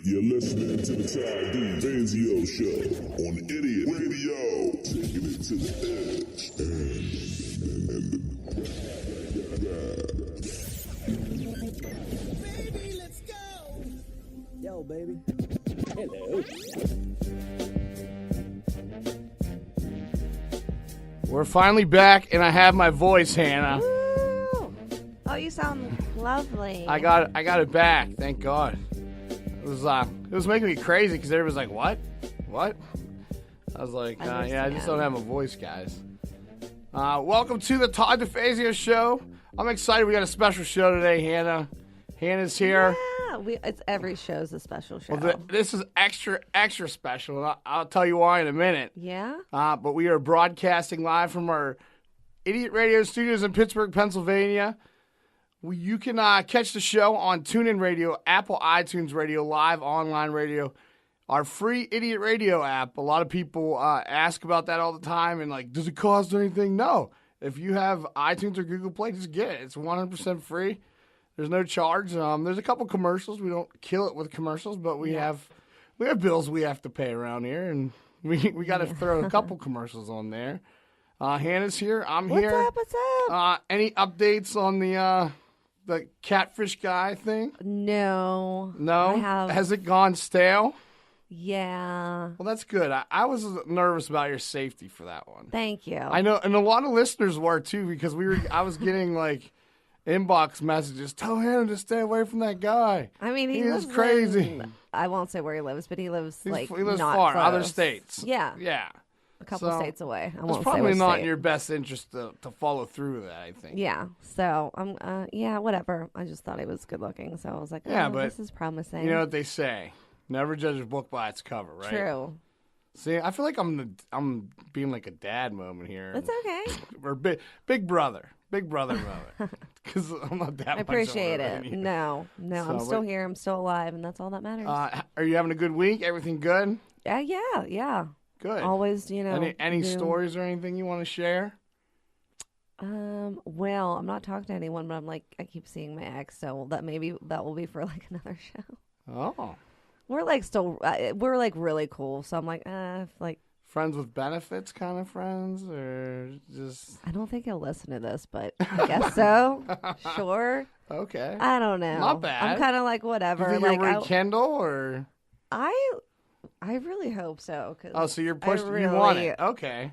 You're listening to the Todd DeFazio Show on Idiot Radio. Taking it to the edge. Baby, let's go. Yo, baby. Hello. We're finally back, and I have my voice, Hannah. Woo! Oh, you sound lovely. I got it back. Thank God. It was making me crazy because everybody's like, "What? What?" I was like, "Yeah, I just don't have a voice, guys." Welcome to the Todd DeFazio Show. I'm excited. We got a special show today, Hannah. Hannah's here. Yeah, it's every show's a special show. Well, this is extra special, and I'll tell you why in a minute. Yeah? But we are broadcasting live from our Idiot Radio studios in Pittsburgh, Pennsylvania. You can catch the show on TuneIn Radio, Apple iTunes Radio, Live Online Radio, our free Idiot Radio app. A lot of people ask about that all the time and like, does it cost anything? No. If you have iTunes or Google Play, just get it. It's 100% free. There's no charge. There's a couple commercials. We don't kill it with commercials, but we have bills we have to pay around here, and we got to throw a couple commercials on there. Hannah's here. I'm here. What's up? Any updates on the catfish guy thing? No. No? Has it gone stale? Yeah. Well, that's good. I was nervous about your safety for that one. Thank you. I know, and a lot of listeners were too, because I was getting like inbox messages. Tell Hannah to stay away from that guy. I mean, he is lives crazy. I won't say where he lives, but he lives he lives not far, close. other states. Yeah. Yeah. A couple states away. I won't it's say probably which not state. in your best interest to follow through with that, I think. Yeah. So yeah, whatever. I just thought he was good looking, so I was like, yeah, but this is promising. You know what they say? Never judge a book by its cover, right? True. See, I feel like I'm being like a dad moment here. It's okay. Or big brother moment. Because I'm not that I much appreciate older than it. you. No, I'm still here. I'm still alive, and that's all that matters. Are you having a good week? Everything good? Yeah. Good. Always, Any stories or anything you want to share? Well, I'm not talking to anyone, but I keep seeing my ex, so that will be for like another show. Oh. We're like really cool, so I'm like Friends with benefits kind of friends, or just... I don't think he'll listen to this, but I guess so. Sure. Okay. I don't know. Not bad. I'm kind of like whatever. You think you'll rekindle, or... I really hope so. So you're pushing. You want it. Okay.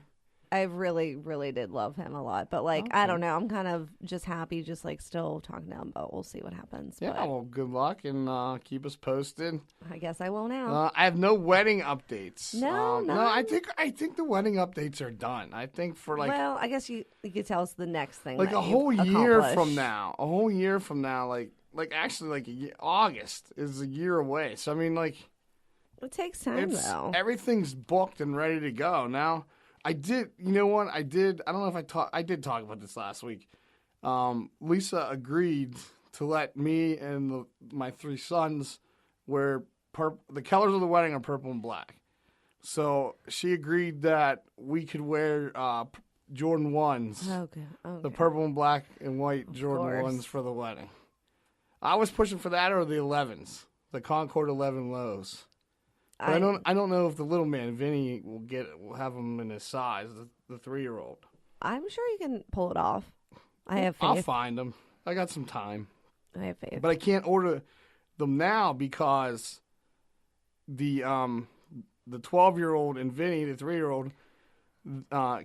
I really, really did love him a lot. But, I don't know. I'm kind of just happy, just, still talking to him. But we'll see what happens. Yeah, well, good luck, and keep us posted. I guess I will now. I have no wedding updates. No. I think the wedding updates are done. I think for, Well, I guess you could tell us the next thing. Like, a whole year from now. A whole year from now, actually, August is a year away. So, I mean, it takes time, though. Everything's booked and ready to go. Now, I did don't know if I did talk about this last week. Lisa agreed to let me and my three sons wear the colors of the wedding are purple and black. So she agreed that we could wear Jordan 1s. Okay. The purple and black and white Jordan 1s for the wedding. I was pushing for that or the 11s, the Concord 11 lows. But I don't know if the little man Vinny will have them in his size, the 3-year-old. I'm sure you can pull it off. I have faith. I'll find them. I got some time. I have faith. But I can't order them now because the 12-year-old and Vinny, the 3-year-old,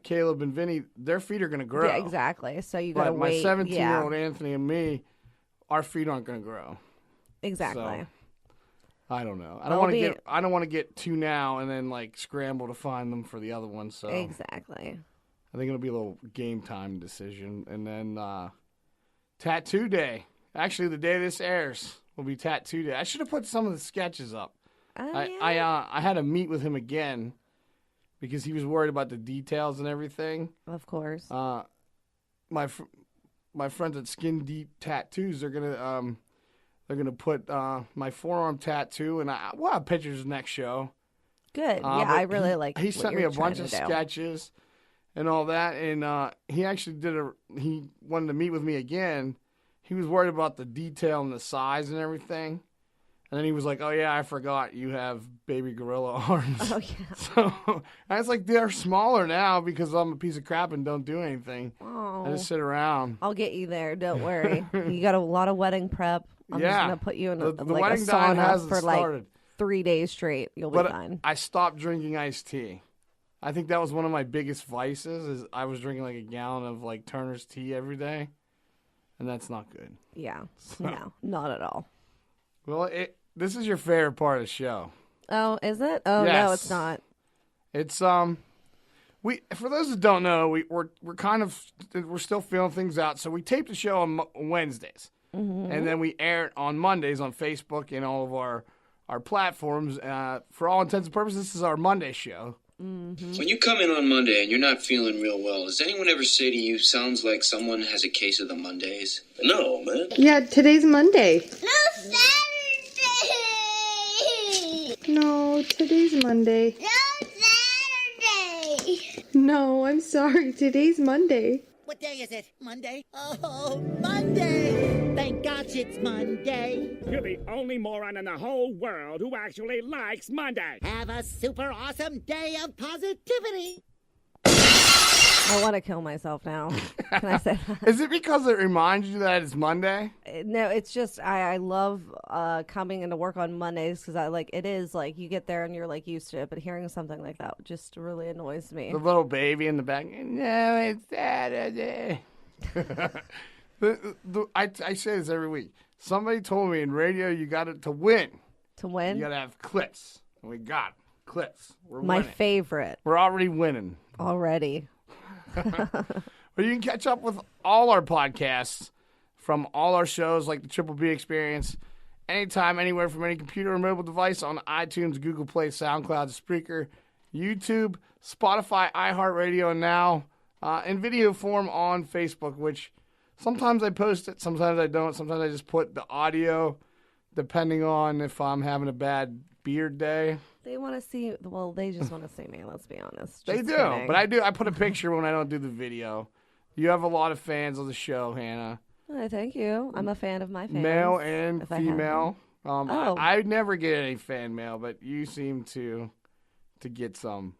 Caleb and Vinny, their feet are going to grow. Yeah, exactly. So you got to wait. My 17-year-old Anthony and me, our feet aren't going to grow. Exactly. So, I don't know. I don't want to get two now and then scramble to find them for the other one. So exactly. I think it'll be a little game time decision, and then tattoo day. Actually, the day this airs will be tattoo day. I should have put some of the sketches up. I had to meet with him again because he was worried about the details and everything. Of course. My friends at Skin Deep Tattoos are gonna. They're going to put my forearm tattoo, and we'll have pictures next show. Good. Yeah, I really like He sent me a bunch of sketches and all that, and he actually he wanted to meet with me again. He was worried about the detail and the size and everything. And then he was like, "Oh yeah, I forgot you have baby gorilla arms." Oh yeah. So I was like, they're smaller now because I'm a piece of crap and don't do anything. Oh. I just sit around. I'll get you there. Don't worry. You got a lot of wedding prep. I'm Yeah. just gonna put you in The like a wedding dine sauna hasn't for like started. 3 days straight. You'll be But fine. I stopped drinking iced tea. I think that was one of my biggest vices. Is I was drinking like a gallon of like Turner's tea every day, and that's not good. Yeah. No, not at all. Well, this is your favorite part of the show. Oh, is it? Oh no, Yes. it's not. It's we for those that don't know, we're still feeling things out. So we tape the show on Wednesdays, and then we air it on Mondays on Facebook and all of our platforms. For all intents and purposes, this is our Monday show. When you come in on Monday and you're not feeling real well, does anyone ever say to you, sounds like someone has a case of the Mondays? No, man. Yeah, today's Monday. No, Saturday! No, today's Monday. No, Saturday! No, I'm sorry. Today's Monday. What day is it? Monday? Oh, Monday! Thank gosh it's Monday. You're the only moron in the whole world who actually likes Monday. Have a super awesome day of positivity. I want to kill myself now. Can I say that? Is it because it reminds you that it's Monday? No, it's just I love coming into work on Mondays because it is like you get there and you're like used to it, but hearing something like that just really annoys me. The little baby in the back. No, it's Saturday. I say this every week. Somebody told me in radio you got it to win. To win? You got to have clips. And we got it. Clips. We're My winning. favorite We're already winning. already. But you can catch up with all our podcasts from all our shows like the Triple B Experience anytime, anywhere from any computer or mobile device on iTunes, Google Play, SoundCloud, Spreaker, YouTube, Spotify, iHeartRadio, and now in video form on Facebook, which sometimes I post it, sometimes I don't. Sometimes I just put the audio depending on if I'm having a bad beard day. They want to see. Well, they just want to see me. Let's be honest. They Just do, kidding. but I do. I put a picture when I don't do the video. You have a lot of fans of the show, Hannah. Thank you. I'm a fan of my fans. Male and if I have female. Oh. I never get any fan mail, but you seem to get some.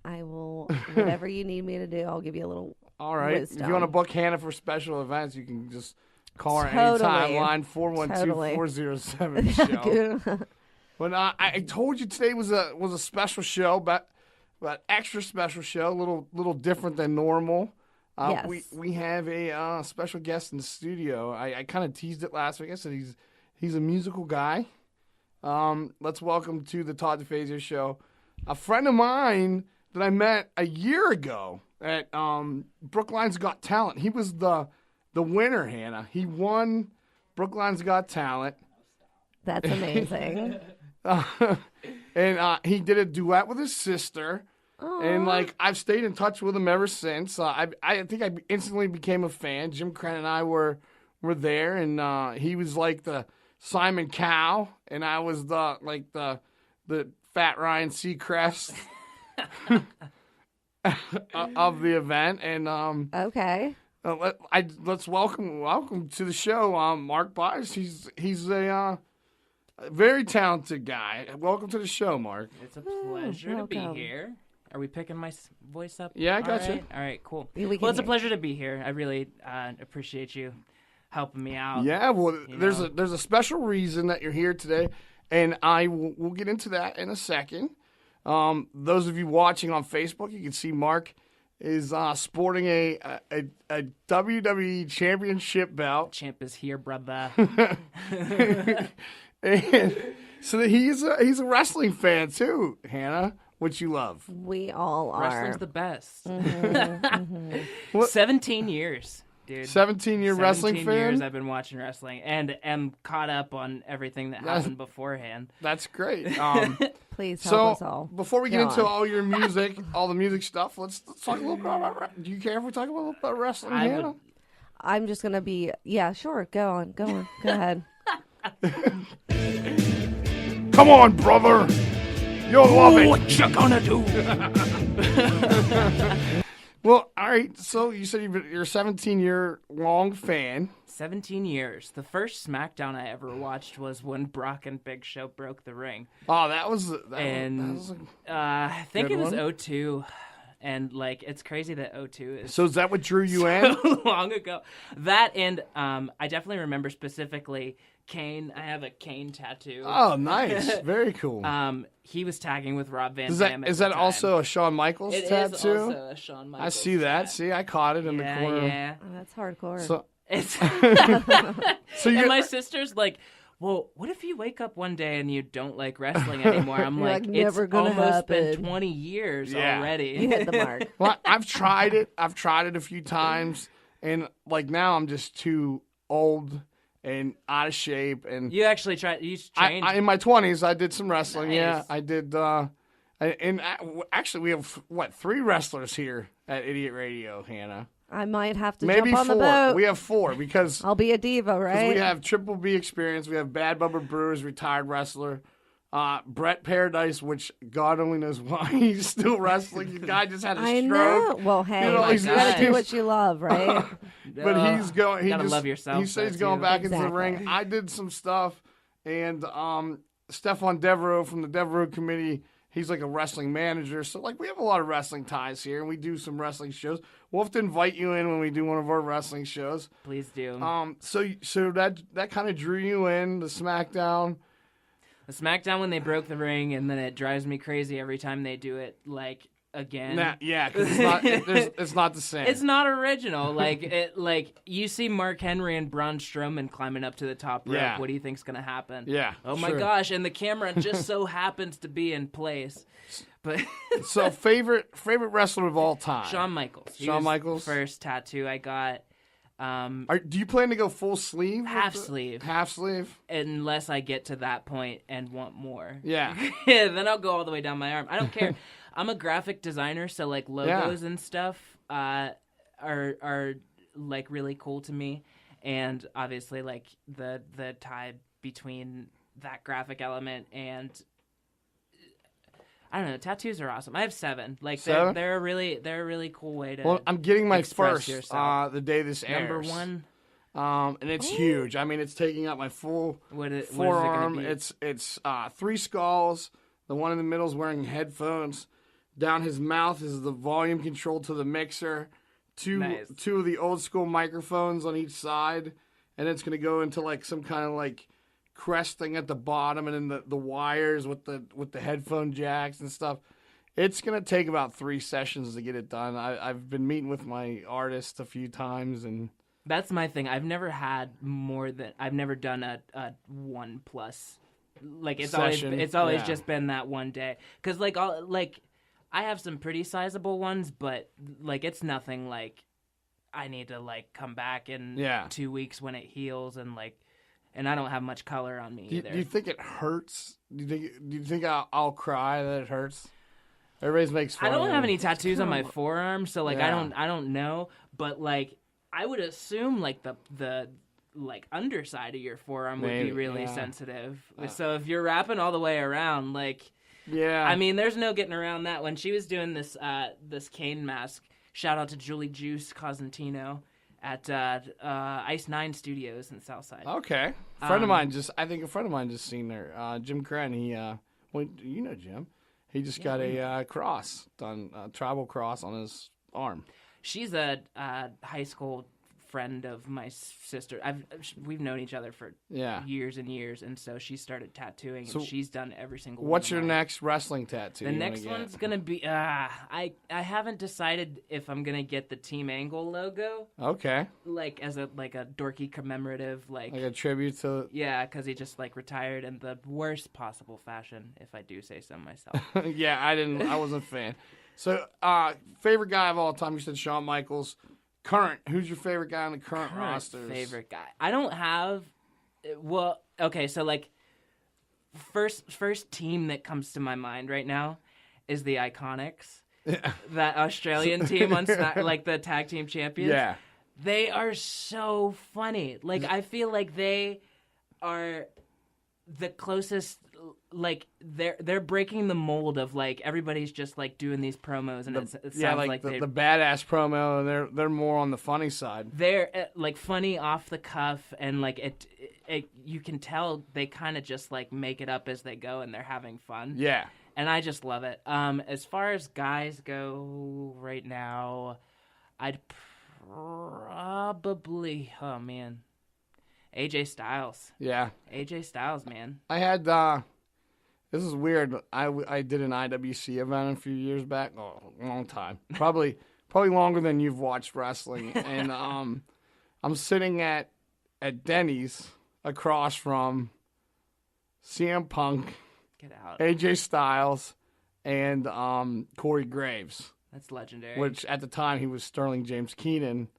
I will. Whatever you need me to do, I'll give you a little. All right. Wisdom. If you want to book Hannah for special events, you can just call her Totally. anytime. Line 412-407-SHOW. But I told you today was a special show, but extra special show, a little different than normal. Yes. We have a special guest in the studio. I kind of teased it last week. I said he's a musical guy. Let's welcome to the Todd DeFazio show a friend of mine that I met a year ago at Brookline's Got Talent. He was the winner, Hannah. He won Brookline's Got Talent. That's amazing. And he did a duet with his sister. Aww. And I've stayed in touch with him ever since. I think I instantly became a fan. Jim Crenn and I were there, and he was like the Simon Cowell, and I was the Fat Ryan Seacrest of the event. And Okay. let's welcome to the show Mark Byars. He's a very talented guy. Welcome to the show, Mark. It's a pleasure to welcome. be here. Are we picking my voice up? Yeah, I got All you. right. All right, cool. We Well, can it's a hear. pleasure to be here. I really appreciate you helping me out. Yeah, well, there's know. a special reason that you're here today, and we'll get into that in a second. Those of you watching on Facebook, you can see Mark is sporting a WWE Championship belt. Champ is here, brother. And so he's a wrestling fan too, Hannah, which you love. We all are. Wrestling's the best. Mm-hmm. 17 years, dude. 17-year wrestling 17 fan. years I've been watching wrestling and am caught up on everything that happened beforehand. That's great. Please help So us all. before we get Go into on. all your music, all the music stuff, let's talk a little bit about. Do you care if we talk a little about wrestling, I Hannah? would- I'm just gonna be. Yeah, sure. Go on. Go ahead. Come on, brother. You'll love it. What you gonna do? Well, all right. So you said you're a 17-year-long fan. 17 years. The first SmackDown I ever watched was when Brock and Big Show broke the ring. Oh, that was I think it was one. 02. And, like, it's crazy that 02 is So is that what drew you in? so long ago. That and I definitely remember specifically Kane. I have a Kane tattoo. Oh, nice. Very cool. He was tagging with Rob Van Dam. Is that also a Shawn Michaels It tattoo? is also a Shawn Michaels. I see that. tat. See, I caught it in the corner. Yeah. Oh, that's hardcore. So, It's so you and my sister's like, well, what if you wake up one day and you don't like wrestling anymore? I'm You're like, like, it's never gonna almost been happen. 20 years Yeah. already. You hit the mark. Well, I've tried it. I've tried it a few times, and like now I'm just too old and out of shape. And You actually tried. You trained. in my 20s, I did some wrestling. Nice. Yeah, I did. Actually, we have 3 wrestlers here at Idiot Radio, Hannah. I might have to Maybe jump on 4. the boat. We have 4 because I'll be a diva, right? we have Triple B experience. We have Bad Bubba Brewer's retired wrestler. Brett Paradise, which God only knows why he's still wrestling. The guy just had a I stroke. know. Well, hey, know, you he's- gotta do what you love, right? But he's going. He gotta just, love yourself, He said he's that's going you. back into the Exactly. ring. I did some stuff, and Stefan Devereaux from the Devereaux Committee. He's like a wrestling manager, so like we have a lot of wrestling ties here, and we do some wrestling shows. We'll have to invite you in when we do one of our wrestling shows. Please do. So that kind of drew you in the SmackDown. The SmackDown when they broke the ring, and then it drives me crazy every time they do it like again. Yeah, because it's not the same. It's not original. Like you see Mark Henry and Braun Strowman climbing up to the top rope. Yeah. What do you think's gonna happen? Yeah, Oh my sure. gosh! And the camera just so happens to be in place. But So favorite wrestler of all time. Shawn Michaels. He Shawn was Michaels? the first tattoo I got. Do you plan to go full sleeve? with Half the- sleeve. Half sleeve. Unless I get to that point and want more. Yeah. Then I'll go all the way down my arm. I don't care. I'm a graphic designer, so like logos and stuff are like really cool to me, and obviously like the tie between that graphic element and I don't know. Tattoos are awesome. I have 7. Like 7? they're a really cool way to. Well, I'm getting my express first yourself. the day this airs. Number 1. And it's huge. I mean, it's taking up my full What is it forearm. gonna be? It's 3 skulls. The one in the middle is wearing headphones. Down his mouth is the volume control to the mixer. Nice. Two of the old school microphones on each side, and it's gonna go into like some kind of like crest thing at the bottom, and then the wires with the headphone jacks and stuff. It's gonna take about 3 sessions to get it done. I've been meeting with my artist a few times, and That's my thing. I've never done a 1+. Like it's Session, always yeah. just been that one day. Cause I have some pretty sizable ones, but like it's nothing like I need to like come back in 2 weeks when it heals and I don't have much color on me either. do you think it hurts? Do you think I'll cry that it hurts? Everybody makes fun I don't of have me. any tattoos on my forearm, so like Yeah. I don't know, but like I would assume like the like underside of your forearm would be Maybe, really yeah. sensitive. So if you're wrapping all the way around, like Yeah. I mean, there's no getting around that. When she was doing this Kane mask, shout out to Julie Juice Cosentino at Ice 9 Studios in Southside. Okay. I think a friend of mine just seen her. Jim Crenn, you know Jim. He just got a cross done, a tribal cross on his arm. She's a high school friend of my sister. We've known each other for years and years, and so she started tattooing, and she's done every single one. What's of your mine. next wrestling tattoo? The you next wanna one's get? gonna be I haven't decided if I'm gonna get the Team Angle logo, Okay. like as a dorky commemorative Like a tribute to. yeah, because he just like retired in the worst possible fashion, if I do say so myself. Yeah, I wasn't a fan. So, favorite guy of all time? You said Shawn Michaels. Current. Who's your favorite guy on the current rosters? Favorite guy. I don't have. Well, okay, so like first team that comes to my mind right now is the Iconics. That Australian team on like the tag team champions. Yeah. They are so funny. Like I feel like they are the closest like they're breaking the mold of like everybody's just like doing these promos and it sounds like the badass promo, and they're more on the funny side. They're like funny off the cuff, and like it you can tell they kind of just like make it up as they go, and they're having fun. Yeah, and I just love it. As far as guys go right now, I'd probably AJ Styles. Yeah, AJ Styles, man. I had this is weird. I did an IWC event a few years back. Oh, a long time. Probably longer than you've watched wrestling. And I'm sitting at Denny's across from CM Punk, Get out. AJ Styles, and Corey Graves. That's legendary. Which at the time he was Sterling James Keenan.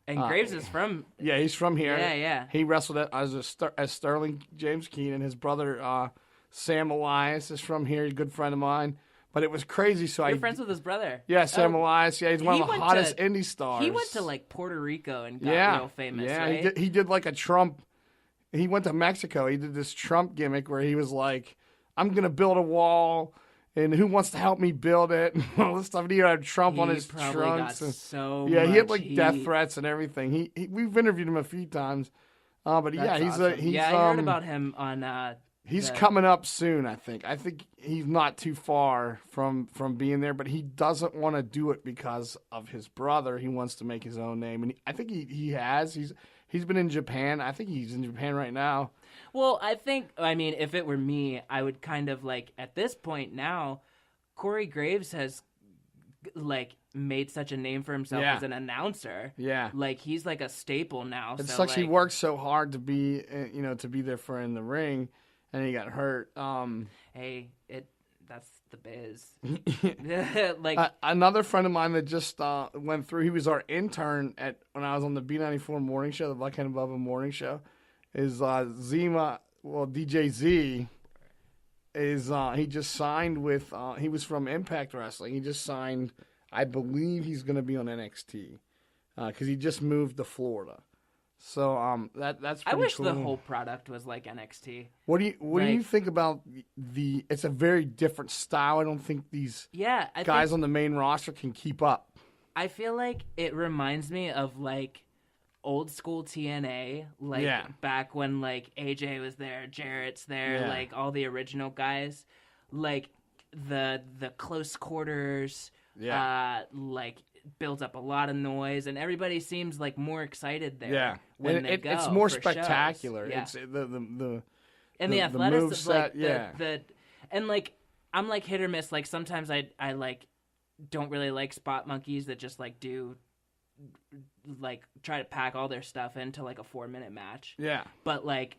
And Graves is from... Yeah, he's from here. Yeah. He wrestled as Sterling James Keenan. His brother, Sam Elias, is from here. He's a good friend of mine. But it was crazy. So You're friends with his brother. Yeah, Sam Elias. Yeah, he's one of the hottest indie stars. He went to, like, Puerto Rico and got real famous, right? Yeah, he did like a Trump... He went to Mexico. He did this Trump gimmick where he was like, I'm going to build a wall... And who wants to help me build it? And all this stuff. And he had Trump on his trunks. He had like death threats and everything. We've interviewed him a few times. But That's awesome. I heard about him on. He's coming up soon. I think he's not too far from being there, but he doesn't want to do it because of his brother. He wants to make his own name, and I think he has. He's been in Japan. I think he's in Japan right now. Well, I mean, if it were me, I would kind of like, at this point now, Corey Graves has, like, made such a name for himself as an announcer. Yeah. Like, he's like a staple now. It sucks he worked so hard to be, to be there for in the ring, and he got hurt. Hey, that's the biz. Like another friend of mine that just went through, he was our intern when I was on the B94 morning show, the Black Hand Bubba morning show. Is Zima, DJ Z, is he just signed with, he was from Impact Wrestling. He just signed, I believe he's going to be on NXT because he just moved to Florida. So that's pretty I wish cool. the whole product was like NXT. What do you think about it's a very different style. I don't think these guys on the main roster can keep up. I feel like it reminds me of like old school TNA, like back when like AJ was there, Jarrett's there, like all the original guys, like the close quarters, like builds up a lot of noise, and everybody seems like more excited there. Yeah, when they go it's more for spectacular. Shows. It's the athleticism, like the and like I'm like hit or miss. Like sometimes I like don't really like spot monkeys that just like do. Like try to pack all their stuff into like a 4-minute match. Yeah. But like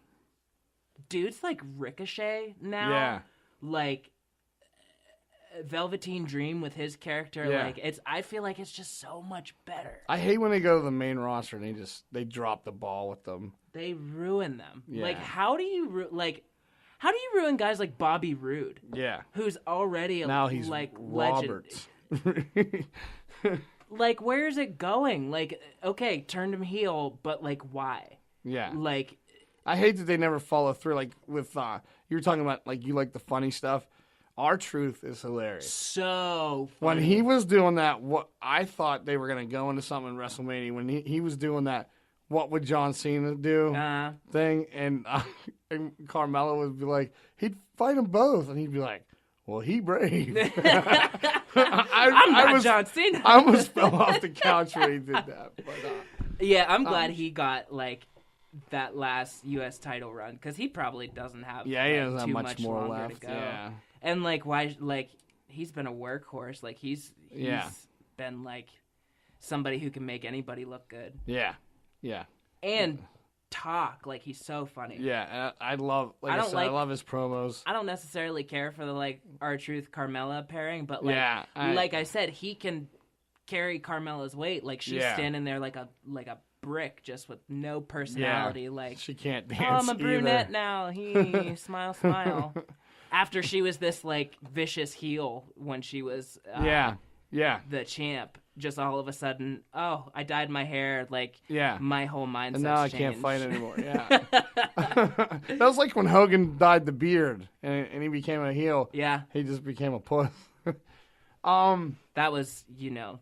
dudes like Ricochet now, like Velveteen Dream with his character, like I feel like it's just so much better. I hate when they go to the main roster and they drop the ball with them. They ruin them. Yeah. Like how do you ruin guys like Bobby Roode? Yeah. Who's already now he's like Roberts. Like, where is it going? Like, okay, turned him heel, but, like, why? Yeah. Like... I hate that they never follow through, like, with, you were talking about, like, you like the funny stuff. R-Truth is hilarious. So funny. When he was doing that, what I thought they were going to go into something in WrestleMania, when he was doing that, what would John Cena do thing, and Carmella would be like, he'd fight them both, and he'd be like, well, he brave. I'm not John Cena. I almost fell off the couch when he did that. But, yeah, I'm glad he got like that last U.S. title run because he probably doesn't have. Yeah, he doesn't too have much more left. To go. Yeah, and like why? Like he's been a workhorse. Like he's been like somebody who can make anybody look good. Yeah. And talk like he's so funny. Yeah, I love. I love his promos. I don't necessarily care for the like R-Truth Carmella pairing, but like like I said, he can carry Carmella's weight. Like she's standing there like a brick, just with no personality. Yeah. Like she can't dance. Oh, I'm a brunette either. now. He smile. After she was this like vicious heel when she was the champ. just all of a sudden, oh, I dyed my hair, like, Yeah. my whole mindset's And now I changed. can't fight anymore. Yeah. That was like when Hogan dyed the beard and he became a heel. Yeah. He just became a puss. That was,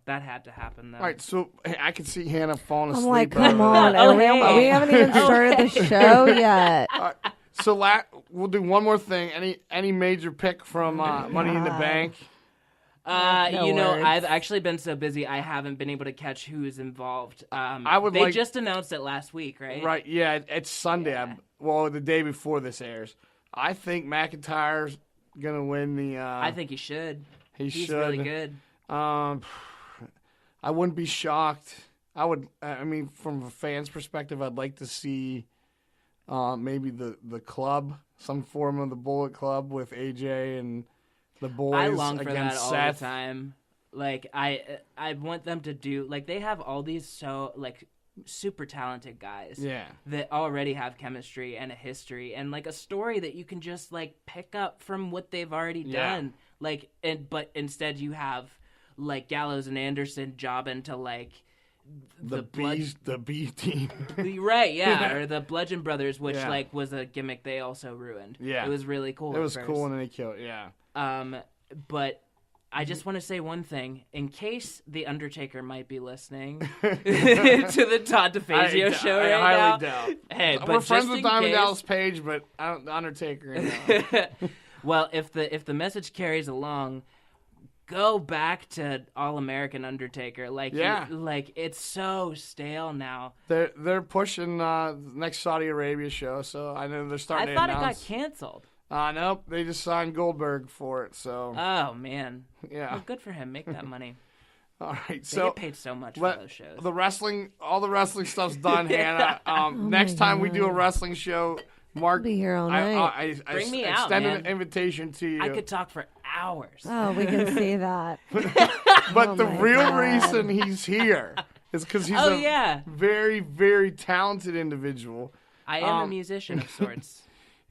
that had to happen, though. All right, so hey, I can see Hannah falling I'm asleep. like, come over on. there. Oh, we hey. we haven't even started the show yet. All right, so we'll do one more thing. Any major pick from Money in the God. Bank? No words. I've actually been so busy I haven't been able to catch who is involved. I would they like- just announced it last week, right? Right, yeah, it's Sunday. Yeah. Well, the day before this airs. I think McIntyre's going to win the... I think he should. He's He's should. really good. I wouldn't be shocked. I mean, from a fan's perspective, I'd like to see maybe the club, some form of the Bullet Club with AJ and the boys I long for against that all Seth. the time. Like I want them to do like they have all these super talented guys. Yeah. That already have chemistry and a history and like a story that you can just like pick up from what they've already done. Like but instead you have like Gallows and Anderson jobbing to like The B team. right, yeah, or the Bludgeon Brothers, which Yeah. like was a gimmick they also ruined. Yeah. It was really cool. It at was first. cool and then they killed it. Yeah. But I just want to say one thing, in case the Undertaker might be listening to the Todd DeFazio show right I highly now. doubt. Hey, but We're friends just with in Diamond case- Dallas Page, but I don't, the Undertaker. No. Well, if the message carries along, go back to All American Undertaker. Like, Yeah. like it's so stale now. They're pushing the next Saudi Arabia show, so I know they're starting I to thought it got announce. canceled. Nope, they just signed Goldberg for it. So Oh man, yeah, well, good for him. Make that money. all right. They So get paid so much for those shows. all the wrestling stuff's done, Hannah. Next time we do a wrestling show, Mark, Be here all night. I Bring me out, extend an man. invitation to you. I could talk for hours. Oh, we can see that. but Oh the my real God. reason he's here is because he's Oh, a yeah. very, very talented individual. I am a musician of sorts.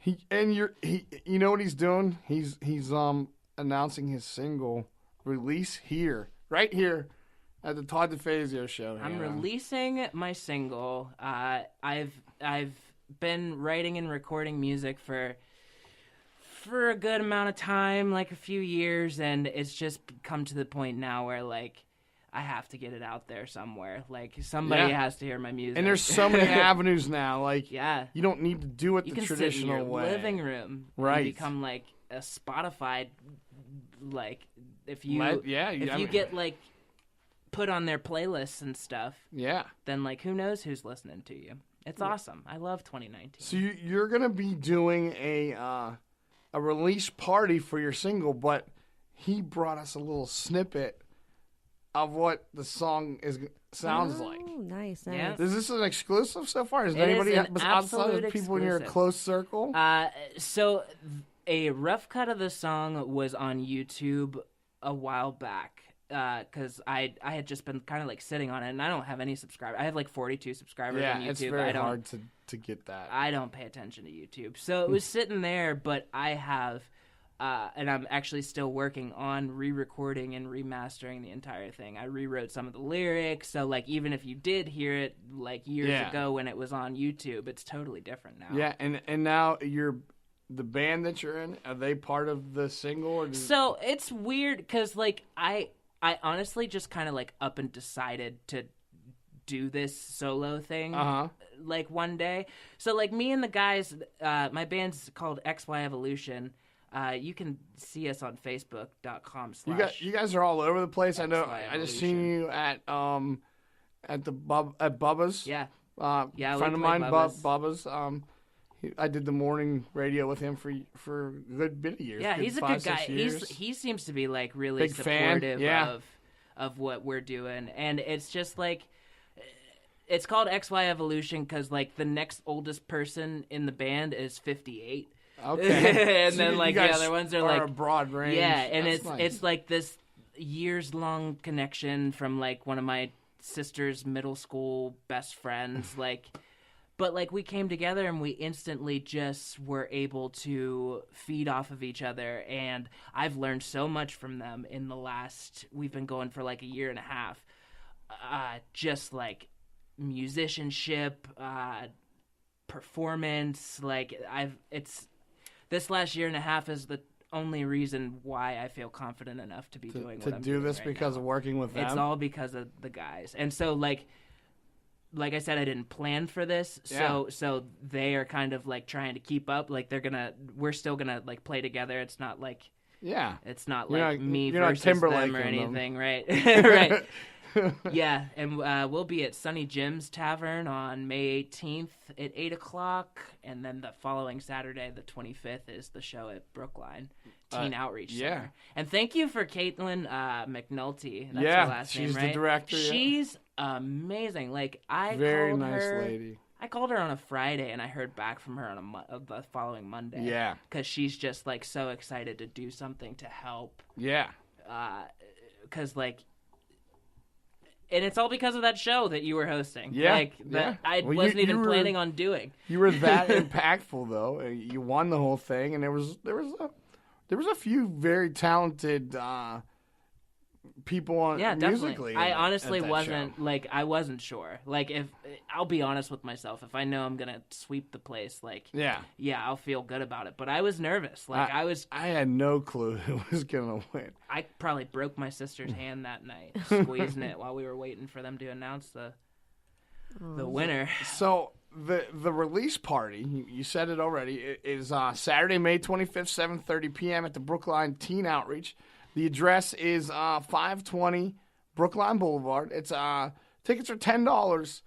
You know what he's doing? He's announcing his single release right here at the Todd DeFazio show. I'm Hannah. releasing my single. I've been writing and recording music for a good amount of time, like a few years, and it's just come to the point now where like I have to get it out there somewhere. Like somebody Yeah. has to hear my music. And there's so many avenues now. Like Yeah. you don't need to do it You the can traditional sit in your way. living room, Right. And become like a Spotify, like if you mean- get like put on their playlists and stuff, Yeah. then like who knows who's listening to you. It's awesome. I love 2019. So you're gonna be doing a release party for your single, but he brought us a little snippet of what the song sounds like. Oh, nice, nice. Yeah. Is this an exclusive so far? Is It is anybody an outside of absolute people in your exclusive. close circle? So a rough cut of the song was on YouTube a while back because I had just been kind of like sitting on it, and I don't have any subscribers. I have like 42 subscribers on YouTube. It's very hard to get that. I don't pay attention to YouTube, so it was sitting there. But I have. And I'm actually still working on re-recording and remastering the entire thing. I rewrote some of the lyrics, so like even if you did hear it like years ago when it was on YouTube, it's totally different now. Yeah, and now the band that you're in, are they part of the single? Or So it's weird because like I honestly just kind of like up and decided to do this solo thing like one day. So like me and the guys, my band's called XY Evolution. You can see us on Facebook.com/. You guys are all over the place. I know. XY I just seen you at Bubba's. Yeah. Friend we of play mine, Bubba's. Bubba's. I did the morning radio with him for a good bit of years. Yeah, he's a good 5-6 guy. years. He seems to be like really Big fan, supportive yeah. of what we're doing, and it's just like it's called XY Evolution because like the next oldest person in the band is 58. Okay, and So then you like the guys other ones are a like broad range. Yeah, and That's nice. it's like this years long connection from like one of my sister's middle school best friends. Like But like we came together and we instantly just were able to feed off of each other, and I've learned so much from them in the last. We've been going for like a year and a half, just like musicianship, performance. Like this last year and a half is the only reason why I feel confident enough to be doing what I'm doing this right because now. of working with them. It's all because of the guys, and so like I said, I didn't plan for this, so they are kind of like trying to keep up. Like we're still gonna like play together. It's not like it's not like me versus them or anything, right? Right. Yeah, and we'll be at Sunny Jim's Tavern on May 18th at 8:00, and then the following Saturday, the 25th, is the show at Brookline Teen Outreach Center. And thank you for Caitlin McNulty. That's her last name, right? She's the director. She's amazing. Like very nice lady. I called her on a Friday, and I heard back from her on the following Monday. Yeah, because she's just like so excited to do something to help. Yeah, because like. And it's all because of that show that you were hosting. Yeah, I wasn't even planning on doing. You were that impactful, though. You won the whole thing, and there was a few very talented people on musically. Definitely. I honestly wasn't like I wasn't sure. Like if I'll be honest with myself, if I know I'm gonna sweep the place, like I'll feel good about it. But I was nervous. Like I had no clue who was gonna win. I probably broke my sister's hand that night, squeezing it while we were waiting for them to announce the winner. So the release party, you said it already, is Saturday, May 25th, 7:30 p.m. at the Brookline Teen Outreach. The address is 520 Brookline Boulevard. It's tickets are $10.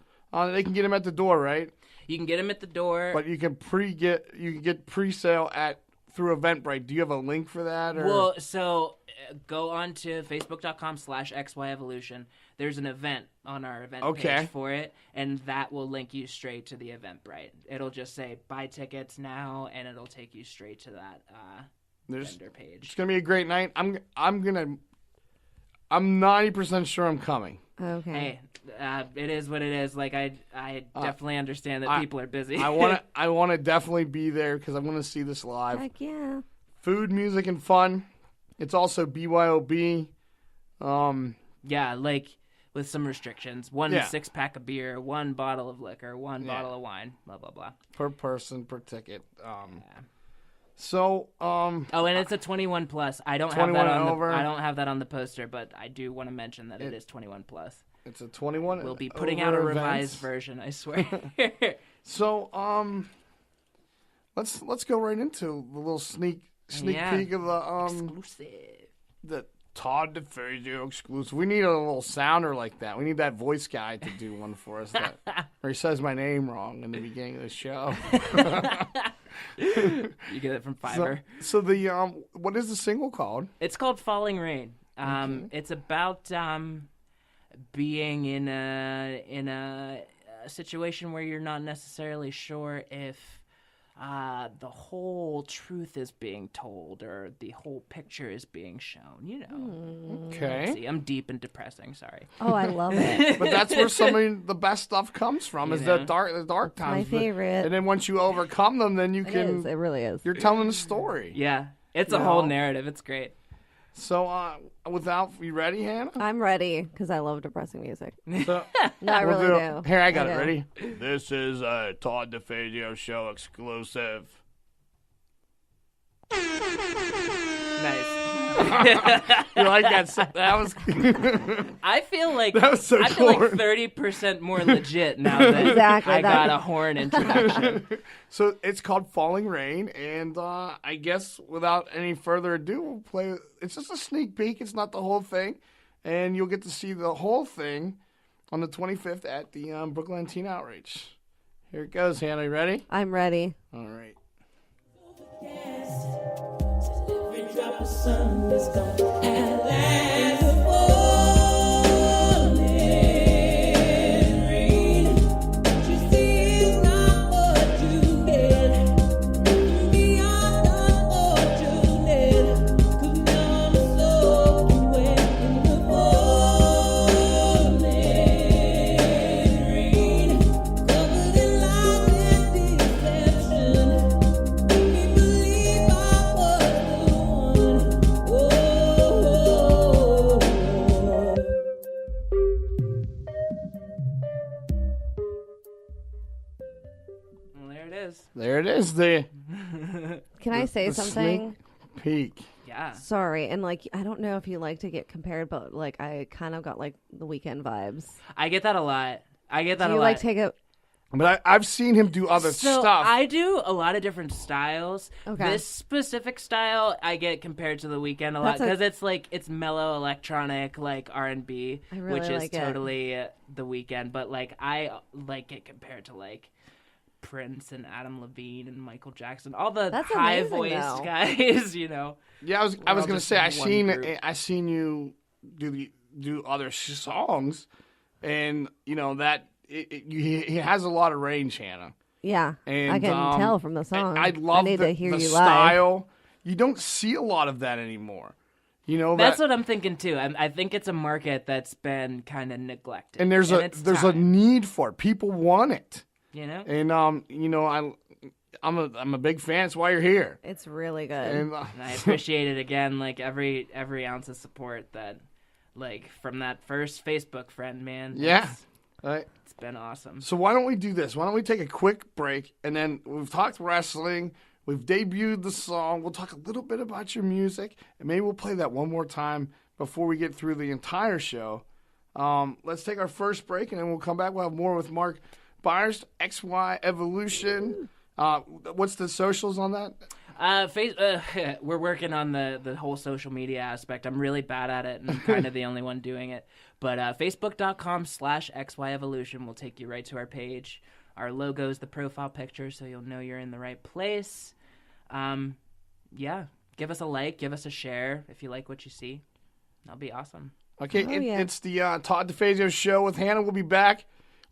They can get them at the door, right? You can get them at the door, but you can get pre-sale through Eventbrite. Do you have a link for that? Or? Well, so go on to facebook.com/xyevolution. There's an event on our event page for it, and that will link you straight to the Eventbrite. It'll just say buy tickets now, and it'll take you straight to that vendor page. It's gonna be a great night. I'm 90% sure I'm coming. Okay. Hey, it is what it is. Like I definitely understand that people are busy. I wanna definitely be there because I'm gonna see this live. Heck yeah. Food, music, and fun. It's also BYOB. Yeah, like with some restrictions. 1 6-pack of beer, 1 bottle of liquor, 1 bottle of wine, blah blah blah. Per person, per ticket. So, and it's a 21 plus. I don't have that on the poster, but I do want to mention that it is 21 plus. It's a 21. We'll be putting out a revised version, I swear. So, let's go right into the little sneak peek of the exclusive. The Todd DeFazio exclusive. We need a little sounder like that. We need that voice guy to do one for us, or he says my name wrong in the beginning of the show. You get it from Fiverr. So the what is the single called? It's called Falling Rain. It's about being in a situation where you're not necessarily sure if the whole truth is being told or the whole picture is being shown, you know. Okay. See, I'm deep and depressing, sorry. Oh, I love it. But that's where some of the best stuff comes from, the dark times. My favorite. And then once you overcome them, then you can... It really is. You're telling a story. Yeah. It's a whole narrative. It's great. So, you ready, Hannah? I'm ready, because I love depressing music. So, no, I really do. Here, I got it. Ready? This is a Todd DeFazio show exclusive. Nice. You like that? That was. I feel like that was so I feel like 30% more legit now that I got a horn introduction. So it's called Falling Rain, and I guess without any further ado, we'll play. It's just a sneak peek. It's not the whole thing, and you'll get to see the whole thing on the 25th at the Brookline Teen Outreach. Here it goes, Hannah. You ready? I'm ready. All right. Sun is gone at last. Covered in light. There's the. Can I say the something? Sneak peek. Yeah. Sorry, and like I don't know if you like to get compared, but like I kind of got like the Weeknd vibes. I get that a lot. Do you like take it? But I've seen him do other So stuff. I do a lot of different styles. Okay. This specific style I get compared to The Weeknd a lot because it's mellow electronic like R&B, really which is like it. totally The Weeknd. But like I like it compared to like Prince and Adam Levine and Michael Jackson, all the That's high amazing, voiced though. guys. You know. Yeah, I was all gonna just say one I seen you do other songs, and you know that he has a lot of range, Hannah. Yeah, And I can tell from the song. I love need the, to hear the you style. You don't see a lot of that anymore. You know That's what I'm thinking too. I think it's a market that's been kind of neglected, and there's a need for it. People want it. You know, and you know I'm a big fan. That's why you're here. It's really good. And, And I appreciate it again, like every ounce of support that, like from that first Facebook friend, man. Yeah. Right. It's been awesome. So why don't we do this? Why don't we take a quick break, and then we've talked wrestling, we've debuted the song, we'll talk a little bit about your music, and maybe we'll play that one more time before we get through the entire show. Let's take our first break, and then we'll come back. We'll have more with Mark Byars, XY Evolution. What's the socials on that? We're working on the whole social media aspect. I'm really bad at it, and I'm kind of the only one doing it. But Facebook.com/XYEvolution will take you right to our page. Our logo is the profile picture, so you'll know you're in the right place. Yeah, give us a like, give us a share if you like what you see. That'll be awesome. Okay, it's the Todd DeFazio Show with Hannah. We'll be back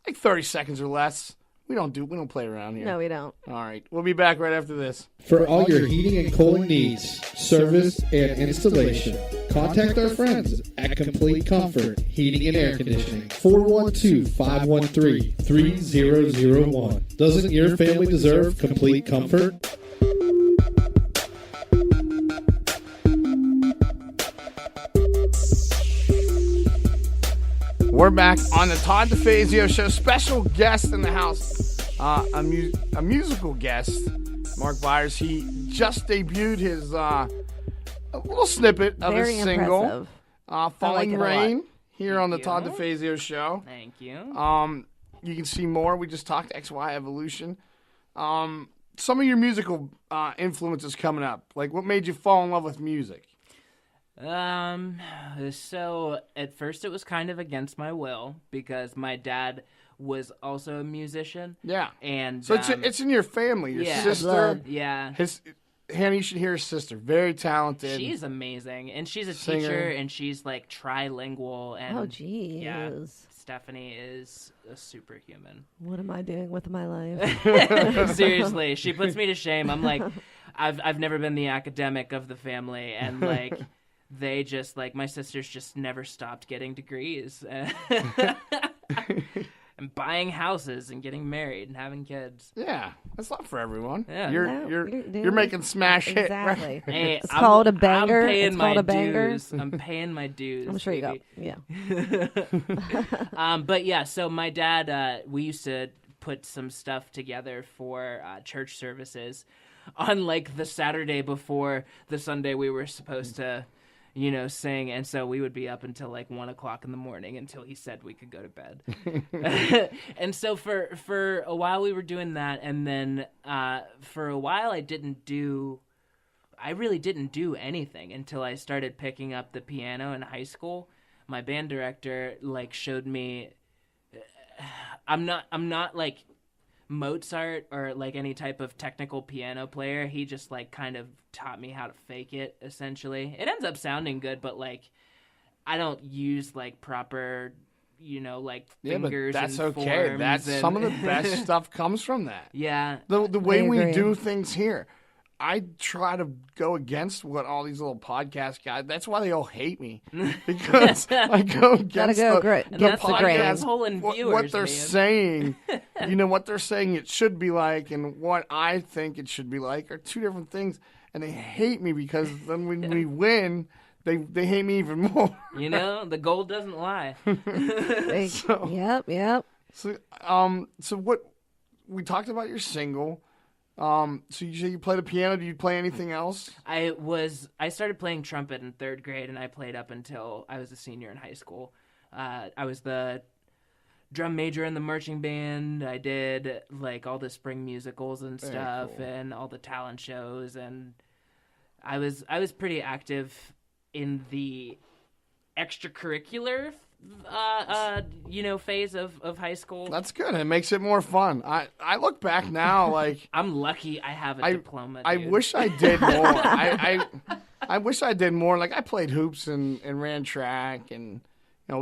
like 30 seconds or less. We don't play around here. No, we don't. All right. We'll be back right after this. For all your heating and cooling needs, service, and installation, contact our friends at Complete Comfort Heating and Air Conditioning. 412-513-3001. Doesn't your family deserve complete comfort? We're back on the Todd DeFazio Show. Special guest in the house, a musical guest, Mark Byars. He just debuted his a little snippet of his single, "Falling Rain," here on the Todd DeFazio Show. Thank you. You can see more. We just talked XY Evolution. Some of your musical influences coming up. Like, what made you fall in love with music? So at first it was kind of against my will because my dad was also a musician. Yeah. And so it's in your family. Your sister. Blood. Yeah. Hannah, you should hear his sister. Very talented. She's amazing. And she's a singer. teacher and she's like trilingual and Oh, geez. yeah, Stephanie is a superhuman. What am I doing with my life? Seriously, she puts me to shame. I'm like, I've never been the academic of the family, and like, they just like my sisters just never stopped getting degrees and buying houses and getting married and having kids. Yeah, that's not for everyone. Yeah, you're making smash hit. Exactly. Hey, it's called a banger. I'm paying it's my called a banger. dues. I'm paying my dues. I'm sure you baby. go. Yeah. But yeah, so my dad, we used to put some stuff together for church services on like the Saturday before the Sunday we were supposed to, sing. And so we would be up until like 1 o'clock in the morning until he said we could go to bed. And so for a while we were doing that. And then for a while I really didn't do anything until I started picking up the piano in high school. My band director like showed me I'm not like Mozart or like any type of technical piano player. He just like kind of taught me how to fake it, essentially. It ends up sounding good, but like I don't use like proper like fingers. But that's and okay. forms That's and... some of the best stuff comes from that. Yeah. The way we do things here. I try to go against what all these little podcast guys. That's why they all hate me, because I go against the podcast. What they're saying, what they're saying it should be like, and what I think it should be like are two different things. And they hate me because then when we win, they hate me even more. The gold doesn't lie. Yep. So what we talked about your single. So you say you play the piano. Do you play anything else? I started playing trumpet in 3rd grade, and I played up until I was a senior in high school. I was the drum major in the marching band. I did like all the spring musicals and stuff, and all the talent shows, and I was pretty active in the extracurricular phase of high school. That's good. It makes it more fun. I look back now, like I'm lucky I have a diploma. I dude. wish I did more. I wish I did more. Like I played hoops and ran track and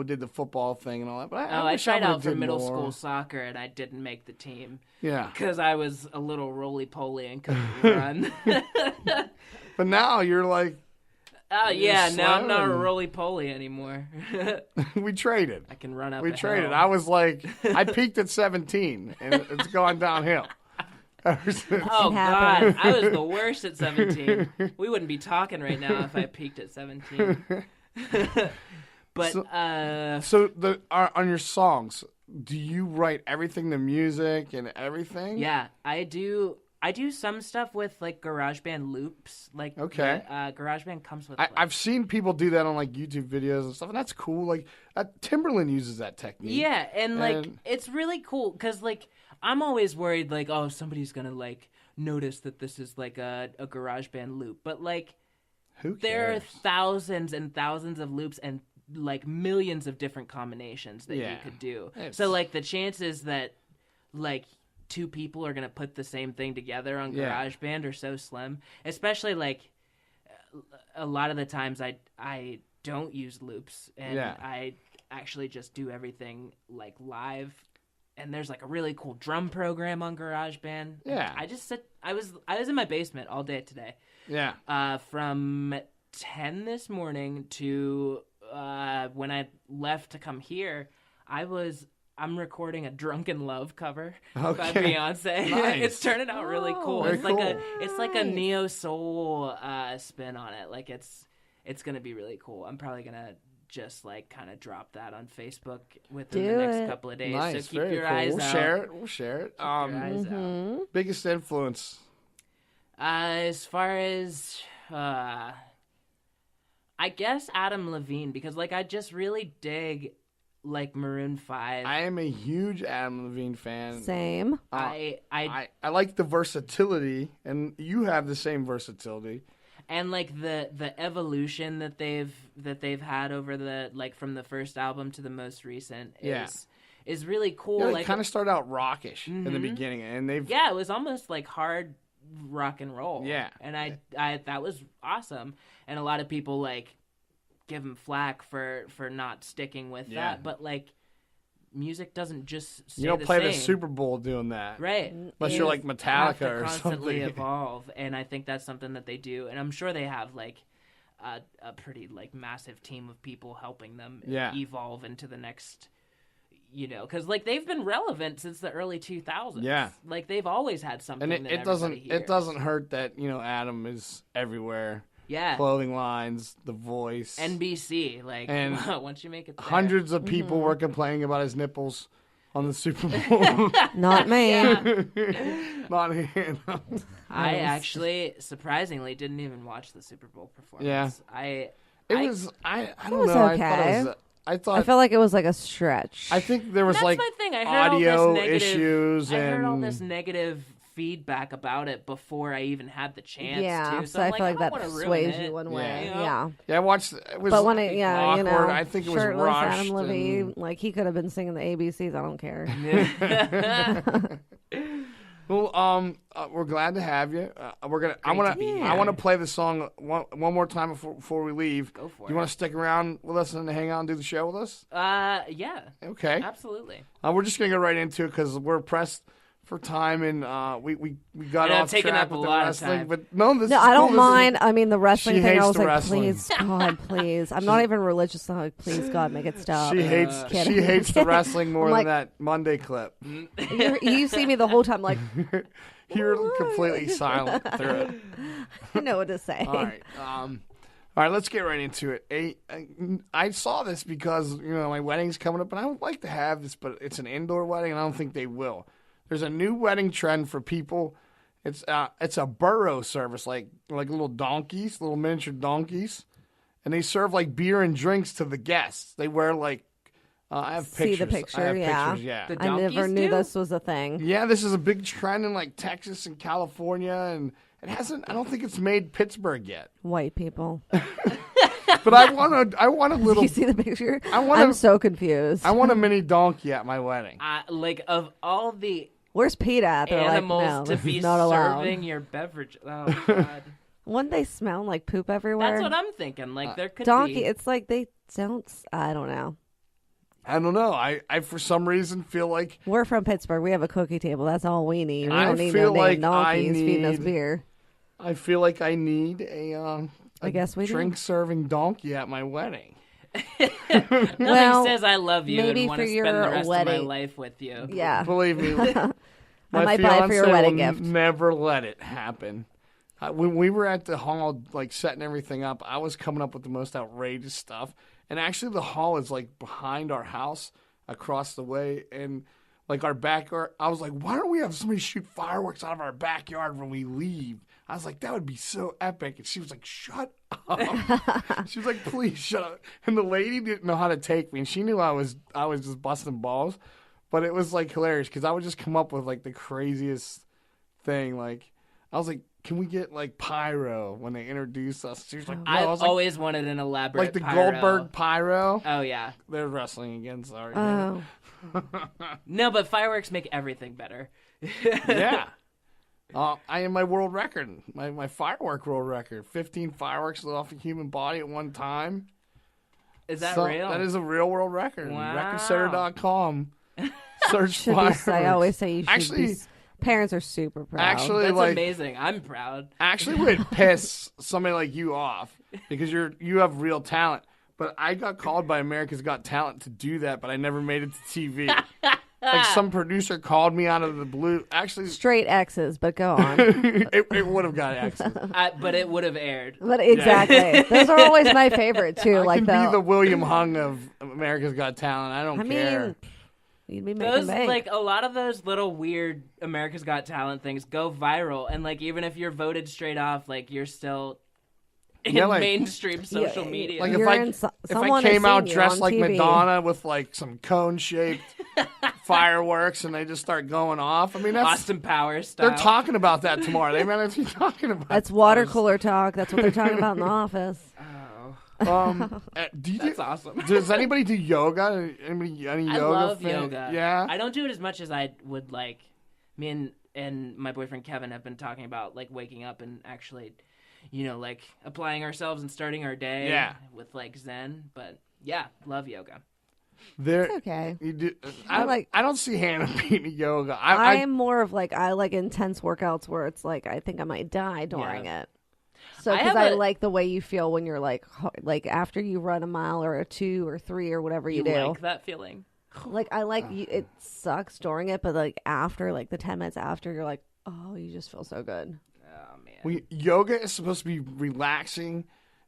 did the football thing and all that. But I tried out for did middle more. school soccer and I didn't make the team. Yeah, because I was a little roly-poly and couldn't run. But now you're like. Oh yeah, now I'm not a roly-poly anymore. We traded. I can run up. We a traded. hill. I was like, I peaked at 17, and it's gone downhill. Oh God, I was the worst at 17. We wouldn't be talking right now if I peaked at 17. But on your songs, do you write everything, the music and everything? Yeah, I do. I do some stuff with like GarageBand loops. Like GarageBand comes with. I've seen people do that on like YouTube videos and stuff, and that's cool. Like Timberland uses that technique. Yeah, and like it's really cool because like I'm always worried like somebody's gonna like notice that this is like a GarageBand loop, but like who cares? There are thousands and thousands of loops and like millions of different combinations that you could do. So like the chances that like two people are going to put the same thing together on GarageBand are so slim, especially like a lot of the times I don't use loops and I actually just do everything like live, and there's like a really cool drum program on GarageBand. I was in my basement all day today. From 10 this morning to when I left to come here, I'm recording a Drunken Love cover by Beyonce. Nice. It's turning out really cool. Very cool. It's like a neo soul spin on it. Like it's gonna be really cool. I'm probably gonna just like kind of drop that on Facebook within the next couple of days. Nice. So keep Very your cool. eyes We'll out. We'll share it. Keep your eyes out. Biggest influence. As far as I guess Adam Levine, because like I just really dig like Maroon 5. I am a huge Adam Levine fan. Same. I like the versatility, and you have the same versatility. And like the evolution that they've had over the like from the first album to the most recent is really cool. Yeah, they like kind of started out rockish in the beginning, and they've it was almost like hard rock and roll. Yeah, and I that was awesome, and a lot of people like give him flack for not sticking with that, but like music doesn't just stay you don't the play same. the Super Bowl doing that, right? Unless you're like Metallica or constantly something. evolve, and I think that's something that they do, and I'm sure they have like a pretty like massive team of people helping them evolve into the next. Because like they've been relevant since the early 2000s. Yeah, like they've always had something. And it doesn't hurt that Adam is everywhere. Yeah, clothing lines, The Voice, NBC. Like, and once you make it there. Hundreds of people were complaining about his nipples on the Super Bowl. Not me. Not him. I actually, surprisingly, didn't even watch the Super Bowl performance. Yeah, I don't know. Okay. I felt like it was like a stretch. I think there was That's like my thing. I heard audio all this negative, issues. I heard all this negative feedback about it before I even had the chance. Yeah, to. so I feel like that sways you one way. Yeah. I watched. It was, but when awkward. I think it was shirtless rushed. Adam Levine, like he could have been singing the ABCs. I don't care. Well, we're glad to have you. I want to play the song one more time before we leave. Go for it. You want to stick around with us and hang out and do the show with us? Yeah. Okay. Absolutely. We're just gonna go right into it because we're pressed for time, and we got off taking track up a with the lot of wrestling. time. But no, this is I don't cool. mind. I mean, the wrestling She thing. I hates was the like, wrestling. please, God, please. I'm not even religious. I'm like, please, God, make it stop. She hates the wrestling more than that Monday clip. You see me the whole time, like you're completely silent through it. I know what to say. All right, let's get right into it. I saw this because my wedding's coming up, and I would like to have this, but it's an indoor wedding, and I don't think they will. There's a new wedding trend for people It's a burro service, like little donkeys, little miniature donkeys, and they serve like beer and drinks to the guests. They wear like I have pictures. See the picture, I have yeah. pictures, yeah. The I never donkeys knew do? this was a thing. Yeah, this is a big trend in like Texas and California, and it hasn't. I don't think it's made Pittsburgh yet. White people. But I want a little. Do you see the picture? I'm I'm so confused. I want a mini donkey at my wedding. Like of all the Where's Pete at? They're animals like, no, to this be is not allowed. serving your beverage. Oh God. Wouldn't they smell like poop everywhere? That's what I'm thinking. Like there could Donkey, be. it's like they don't. I don't know. I don't know. I for some reason feel like We're from Pittsburgh. We have a cookie table. That's all we need. We I don't need feel no like damn donkeys feeding us need- beer. I feel like I need a I guess we do. drink serving donkey at my wedding. Nothing Well, says I love you maybe and want for to spend the your rest wedding. of my life with you. Yeah. Believe me, I my might buy it for your fiancé wedding will gift. never let it happen. When we were at the hall, like setting everything up, I was coming up with the most outrageous stuff. And actually, the hall is like behind our house, across the way, and like our backyard. I was like, why don't we have somebody shoot fireworks out of our backyard when we leave? I was like, that would be so epic. And she was like, shut up. She was like, please shut up. And the lady didn't know how to take me, and she knew I was just busting balls. But it was like hilarious because I would just come up with like the craziest thing. Like I was like, can we get like pyro when they introduce us? She was like, no. I I've was like, always wanted an elaborate like the pyro. Goldberg pyro. Oh yeah. They're wrestling again. Sorry. Oh, No, but fireworks make everything better. Yeah. I am my world record, my firework world record. 15 fireworks lit off a human body at one time. Is that So, real? That is a real world record. Wow. Recordsetter.com. Search should be. fireworks. I always say you should Actually, be. Parents are super proud. Actually, That's like amazing. I'm proud. actually would piss somebody like you off because you have real talent. But I got called by America's Got Talent to do that, but I never made it to TV. Like some producer called me out of the blue. Actually, Straight X's, but go on. it would have got X's. But it would have aired. But exactly, those are always my favorite too. I like can be the William Hung of America's Got Talent. I don't care. mean, you'd be making Those bank. like a lot of those little weird America's Got Talent things go viral, and like even if you're voted straight off, like you're still in Yeah, like- mainstream social media. Like You're in if I someone has came out seen you dressed on like TV. Madonna with like some cone shaped fireworks and they just start going off. I mean, that's Austin Powers style. they're talking about that tomorrow. They might be talking about That's water cooler talk. That's what they're talking about in the office. That's awesome. Does anybody do yoga? Any I yoga? love fan? yoga. Yeah. I don't do it as much as I would like. Me and my boyfriend Kevin have been talking about like waking up and actually, like applying ourselves and starting our day Yeah. with like Zen. But yeah, love yoga. There, Okay. you do, I I don't see Hannah beating yoga. I am more of like I like intense workouts where it's like I think I might die during it. So I because have I a- like the way you feel when you're like after you run a mile or a 2 or 3 or whatever you do. Like that feeling. Like I like you, it sucks during it, but like after like the 10 minutes after you're like, oh, you just feel so good. Oh man. Yoga is supposed to be relaxing,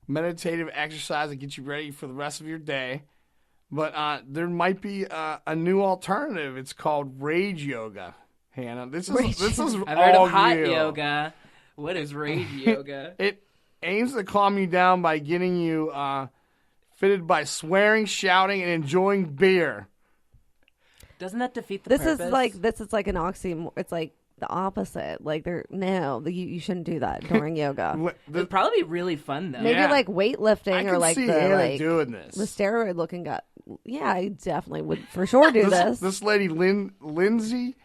meditative exercise that gets you ready for the rest of your day. But there might be a new alternative. It's called rage yoga. Hannah, this is I've heard all of hot you. yoga. What is rage yoga? It aims to calm you down by getting you fitted by swearing, shouting, and enjoying beer. Doesn't that defeat the This purpose? is like an oxymoron. It's like the opposite. Like you shouldn't do that during yoga. It'd probably be really fun though. Maybe like weightlifting I or can like see the Hannah like doing this. the steroid looking guy. Yeah, I definitely would for sure do this. This lady, Lindsay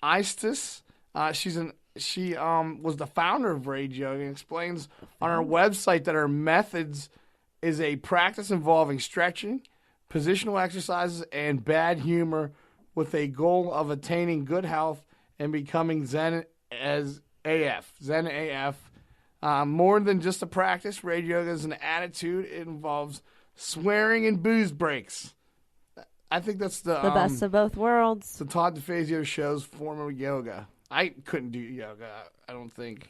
Istis, she was the founder of Rage Yoga and explains on her website that her methods is a practice involving stretching, positional exercises, and bad humor with a goal of attaining good health and becoming Zen AF. More than just a practice, Rage Yoga is an attitude. It involves swearing and booze breaks. I think that's the best of both worlds. The Todd DeFazio show's form of yoga. I couldn't do yoga. I don't think.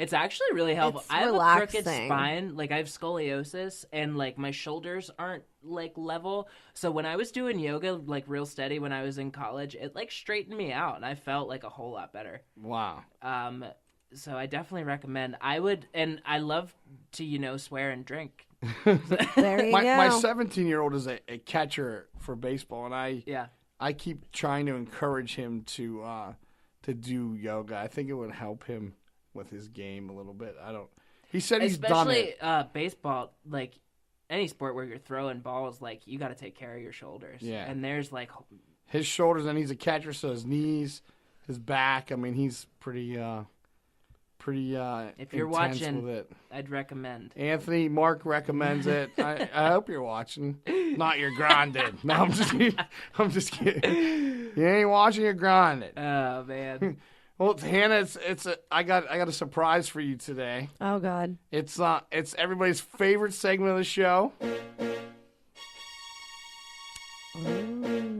It's actually really helpful. It's I have a crooked relaxing. spine. Like, I have scoliosis, and, like, my shoulders aren't, like, level. So when I was doing yoga, like, real steady when I was in college, it, like, straightened me out, and I felt, like, a whole lot better. Wow. So I definitely recommend. I would, and I love to, swear and drink. There you My go. 17-year-old is a catcher for baseball, and Yeah. I keep trying to encourage him to do yoga. I think it would help him with his game a little bit. He said he's done it. Especially baseball, like any sport where you're throwing balls, like you got to take care of your shoulders. Yeah. And there's like His shoulders, and he's a catcher, so his knees, his back. I mean, he's pretty if you're intense watching, with it. I'd recommend. Anthony, Mark recommends it. I hope you're watching. Not your grinded. No, I'm just kidding. I'm just kidding. You ain't watching, you're grinded. Oh man. Well, Hannah, I got a surprise for you today. Oh God. It's everybody's favorite segment of the show.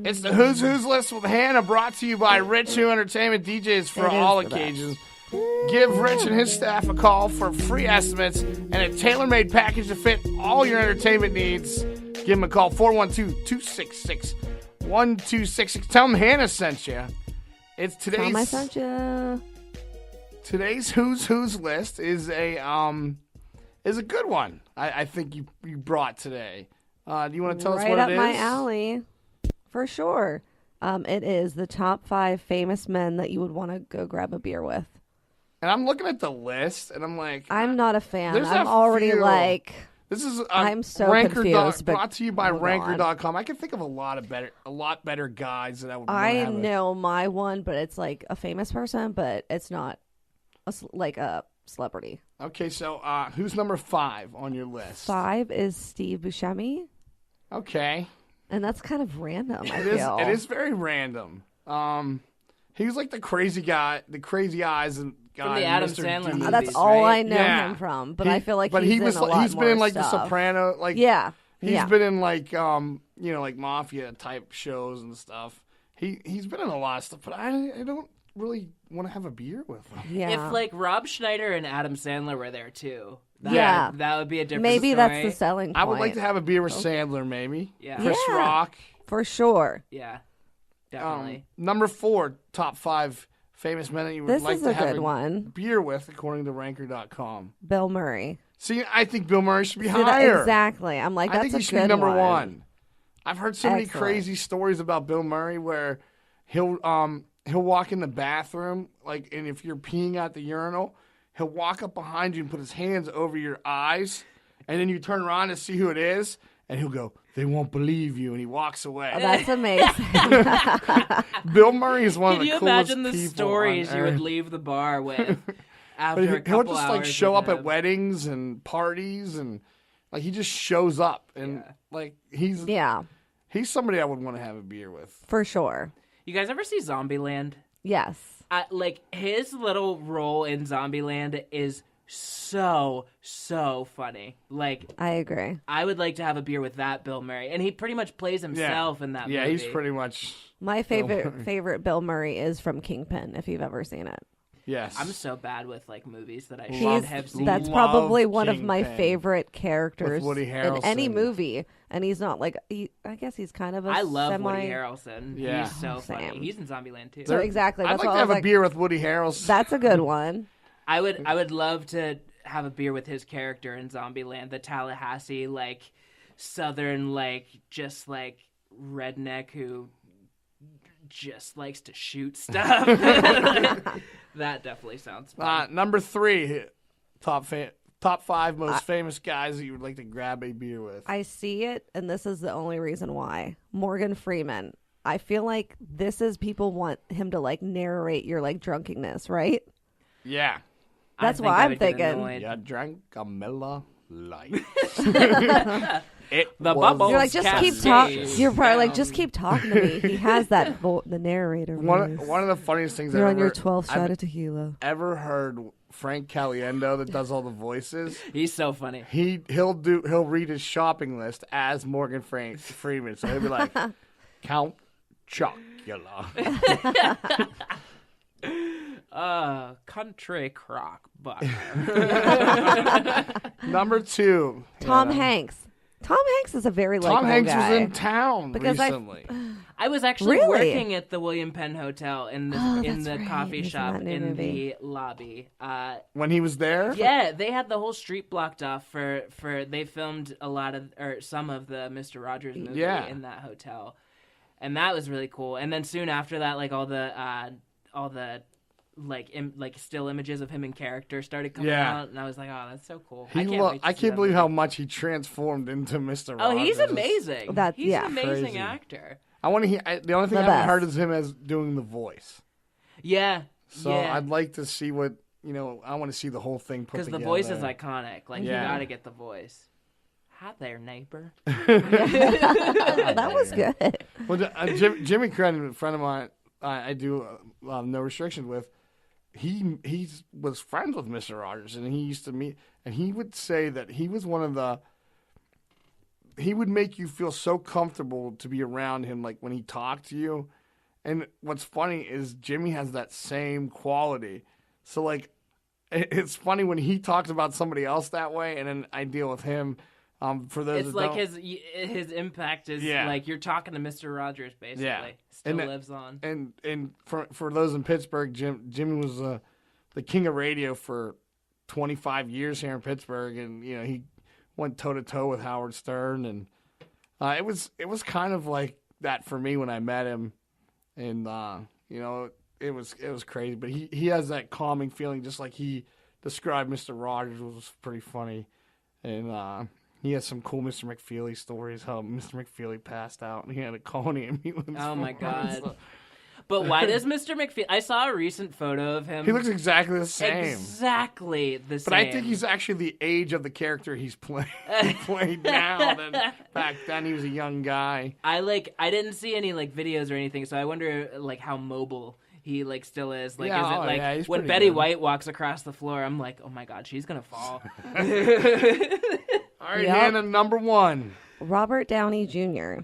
It's the Who's Who's list with Hannah, brought to you by Rich Who Entertainment DJs for all occasions. Give Rich and his staff a call for free estimates and a tailor-made package to fit all your entertainment needs. Give them a call, 412-266-1266. Tell them Hannah sent you. It's today's. I sent you. Today's Who's Who's list is a good one. I think you brought today. Do you want to tell us what it is? Right up my alley, for sure. It is the top 5 famous men that you would want to go grab a beer with. And I'm looking at the list, and I'm like, I'm not a fan. There's I'm a already few. like, this is I'm so Ranker confused. But brought to you by hold Ranker.com. I can think of a lot better guys that I would. I have know my one, but it's like a famous person, but it's not like a celebrity. Okay, so who's number 5 on your list? 5 is Steve Buscemi, Okay, and that's kind of random. I it is. feel It is very random. He was like the crazy guy, the crazy eyes and guy From the in Adam Mr. Sandler D. movies, That's all right? I know Yeah. him from, but I feel like but he's he was in a lot he's been more in like stuff. The Soprano, like Yeah, He's been in like like mafia type shows and stuff. He's been in a lot of stuff, but I don't really want to have a beer with him. Yeah. If like Rob Schneider and Adam Sandler were there too, that would be a different Maybe story. that's the selling point. I would like to have a beer with Sandler, maybe. Yeah. Chris Yeah. Rock. For sure. Yeah, definitely. Number 4, top 5 famous men that you would This like is to a have good a one. beer with, according to Ranker.com. Bill Murray. See, I think Bill Murray should be See, higher. Exactly. I'm like, that's I think a he should good be number one. 1. I've heard so many Excellent. crazy stories about Bill Murray where he'll walk in the bathroom, like, and if you're peeing at the urinal, he'll walk up behind you and put his hands over your eyes, and then you turn around to see who it is, and he'll go, "They won't believe you," and he walks away. Oh, that's amazing. Bill Murray is one Can of the you coolest imagine the people stories on you would earth. leave the bar with after But a couple he'll just hours like show with up at him? weddings and parties, and like he just shows up, and like he's somebody I would want to have a beer with. For sure. You guys ever see Zombieland? Yes. Like his little role in Zombieland is so funny. Like I agree. I would like to have a beer with that Bill Murray, and he pretty much plays himself in that movie. Yeah, he's pretty much. My favorite Bill Murray is from Kingpin, if you've ever seen it. Yes. I'm so bad with like movies that I should He's, have seen. that's Love probably one of my Kingpin. favorite characters With Woody in any Harrelson. movie. And he's not like, I guess he's kind of a I love semi... Woody Harrelson. Yeah. He's so Same. funny. He's in Zombieland too. So exactly. I'd That's like why to I have was a like, beer with Woody Harrelson. that's a good one. I would love to have a beer with his character in Zombieland, the Tallahassee like southern like just like redneck who just likes to shoot stuff. That definitely sounds fun. Number 3, top 5 most famous guys that you would like to grab a beer with. I see it, and this is the only reason why. Morgan Freeman. I feel like this is people want him to like narrate your like drunkenness, right? Yeah. That's I think what I I'm would get thinking. annoyed. Yeah, drank a Miller Lite. The was bubbles You're like, just keep cascade talking. You're probably like, down. just keep talking to me. He has that the narrator voice. One of the funniest things You're I've on your ever, 12th shot I've of tequila. ever heard. Frank Caliendo that does all the voices. He's so funny. He'll read his shopping list as Morgan Freeman. So he'll be like, Count Chocula. Country crock butter. Number 2. Tom Hanks. Tom Hanks is a very likable Tom Hanks guy. was in town Because recently. I was actually Really? working at the William Penn Hotel in the that's right. coffee He's in shop that new in movie. the lobby. When he was there? Yeah, they had the whole street blocked off for they filmed a lot of or some of the Mr. Rogers movie in that hotel, and that was really cool. And then soon after that, like all the still images of him in character started coming out, and I was like, oh, that's so cool. I can't believe how much he transformed into Mr. Oh, Rogers. he's amazing. He's an amazing crazy. actor. I want to hear. The only thing I The haven't heard best. is him as doing the voice. Yeah. So I'd like to see what I want to see the whole thing put Because together. the voice is iconic. Like, Yeah. you gotta get the voice. Hi there, neighbor. That was good. Well, Jimmy Crennan, a friend of mine, I do No Restrictions with. He was friends with Mr. Rogers, and he used to meet, and he would say that he was one of the. He would make you feel so comfortable to be around him, like when he talked to you. And what's funny is Jimmy has that same quality. So like, it's funny when he talks about somebody else that way, and then I deal with him. For those, It's that like don't- his impact is like you're talking to Mr. Rogers, basically. Yeah. Still And- lives on. And for those in Pittsburgh, Jimmy was the king of radio for 25 years here in Pittsburgh, and he went toe to toe with Howard Stern, and it was kind of like that for me when I met him, and it was crazy, but he has that calming feeling, just like he described Mr. Rogers, which was pretty funny, and he has some cool Mr. McFeely stories, how Mr. McFeely passed out and he had a colony ambulance. Oh my God. So- But why does Mr. McFeely... I saw a recent photo of him. He looks exactly the same. Exactly the same. But I think he's actually the age of the character he's playing played now. Than back then, he was a young guy. I didn't see any videos or anything, so I wonder how mobile he still is. Is it he's when pretty Betty good. White walks across the floor, I'm like, oh my God, she's gonna fall. All right, Hannah, number 1. Robert Downey Jr.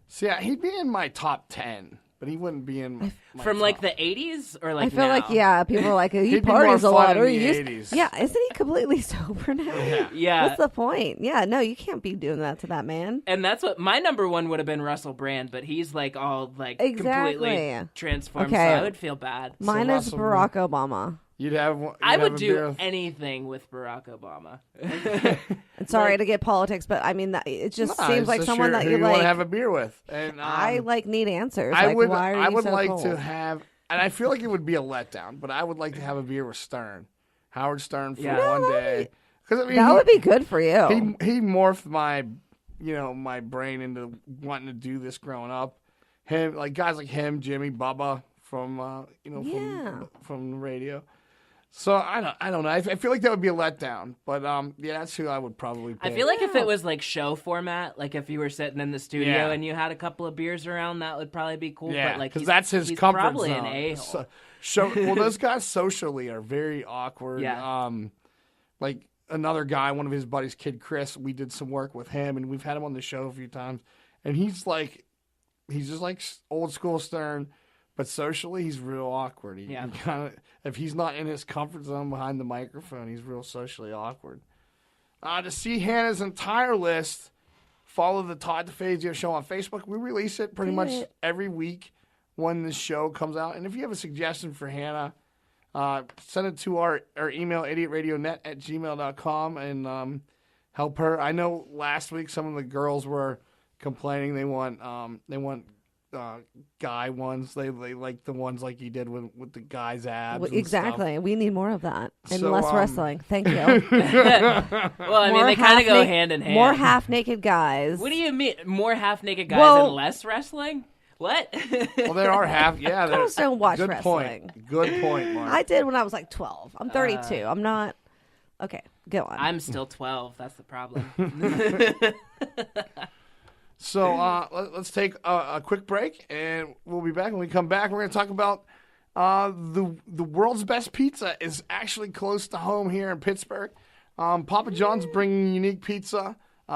See, yeah, he'd be in my top 10, but he wouldn't be in my From top. the 80s or I feel now? people are like, he He'd be more parties a lot. fun Or in he the used, 80s. yeah, isn't he completely sober now? Yeah. What's the point? Yeah, no, you can't be doing that to that man. And that's what my number 1 would have been, Russell Brand, but he's all completely Exactly. transformed, Okay. so I would feel bad. Mine is Russell Barack Obama. You'd have. You'd I have would a do beer with- anything with Barack Obama. And sorry to get politics, but I mean, it just Nah, seems it's like just someone that who you want like. to have a beer with. And I need answers. I like, would. why are you I would so like cold? to have, and I feel like it would be a letdown, but I would like to have a beer with Stern, Howard Stern, for one day. Because that would be good for you. He morphed my, my brain into wanting to do this growing up. Him, guys like him, Jimmy, Bubba from from the radio. So I don't know. I feel like that would be a letdown, but that's who I would probably pick. I feel like if it was show format, if you were sitting in the studio Yeah. and you had a couple of beers around, that would probably be cool. Yeah, but because that's his he's comfort probably zone. an a-hole. Well, those guys socially are very awkward. Yeah. Like another guy, one of his buddies, Kid Chris, we did some work with him, and we've had him on the show a few times, and he's just like old school Stern. But socially, he's real awkward. He kind of, if he's not in his comfort zone behind the microphone, he's real socially awkward. To see Hannah's entire list, follow the Todd DeFazio Show on Facebook. We release it pretty much every week when the show comes out. And if you have a suggestion for Hannah, send it to our email, idiotradionet@gmail.com, and help her. I know last week some of the girls were complaining they want guy ones. They like the ones like you did with the guy's abs. and Exactly. stuff. We need more of that and So, less wrestling. Thank you. Well, I mean, they kind of go hand in hand. More half-naked guys. What do you mean? More half-naked guys Well- and less wrestling? What? Well, there are half. Yeah, Girls don't watch good wrestling. Point. Good point, Mark. I did when I was 12. I'm 32. I'm not. Okay, go on. I'm still 12. That's the problem. So let's take a quick break, and we'll be back. When we come back, we're going to talk about the world's best pizza is actually close to home here in Pittsburgh. Papa John's bringing unique pizza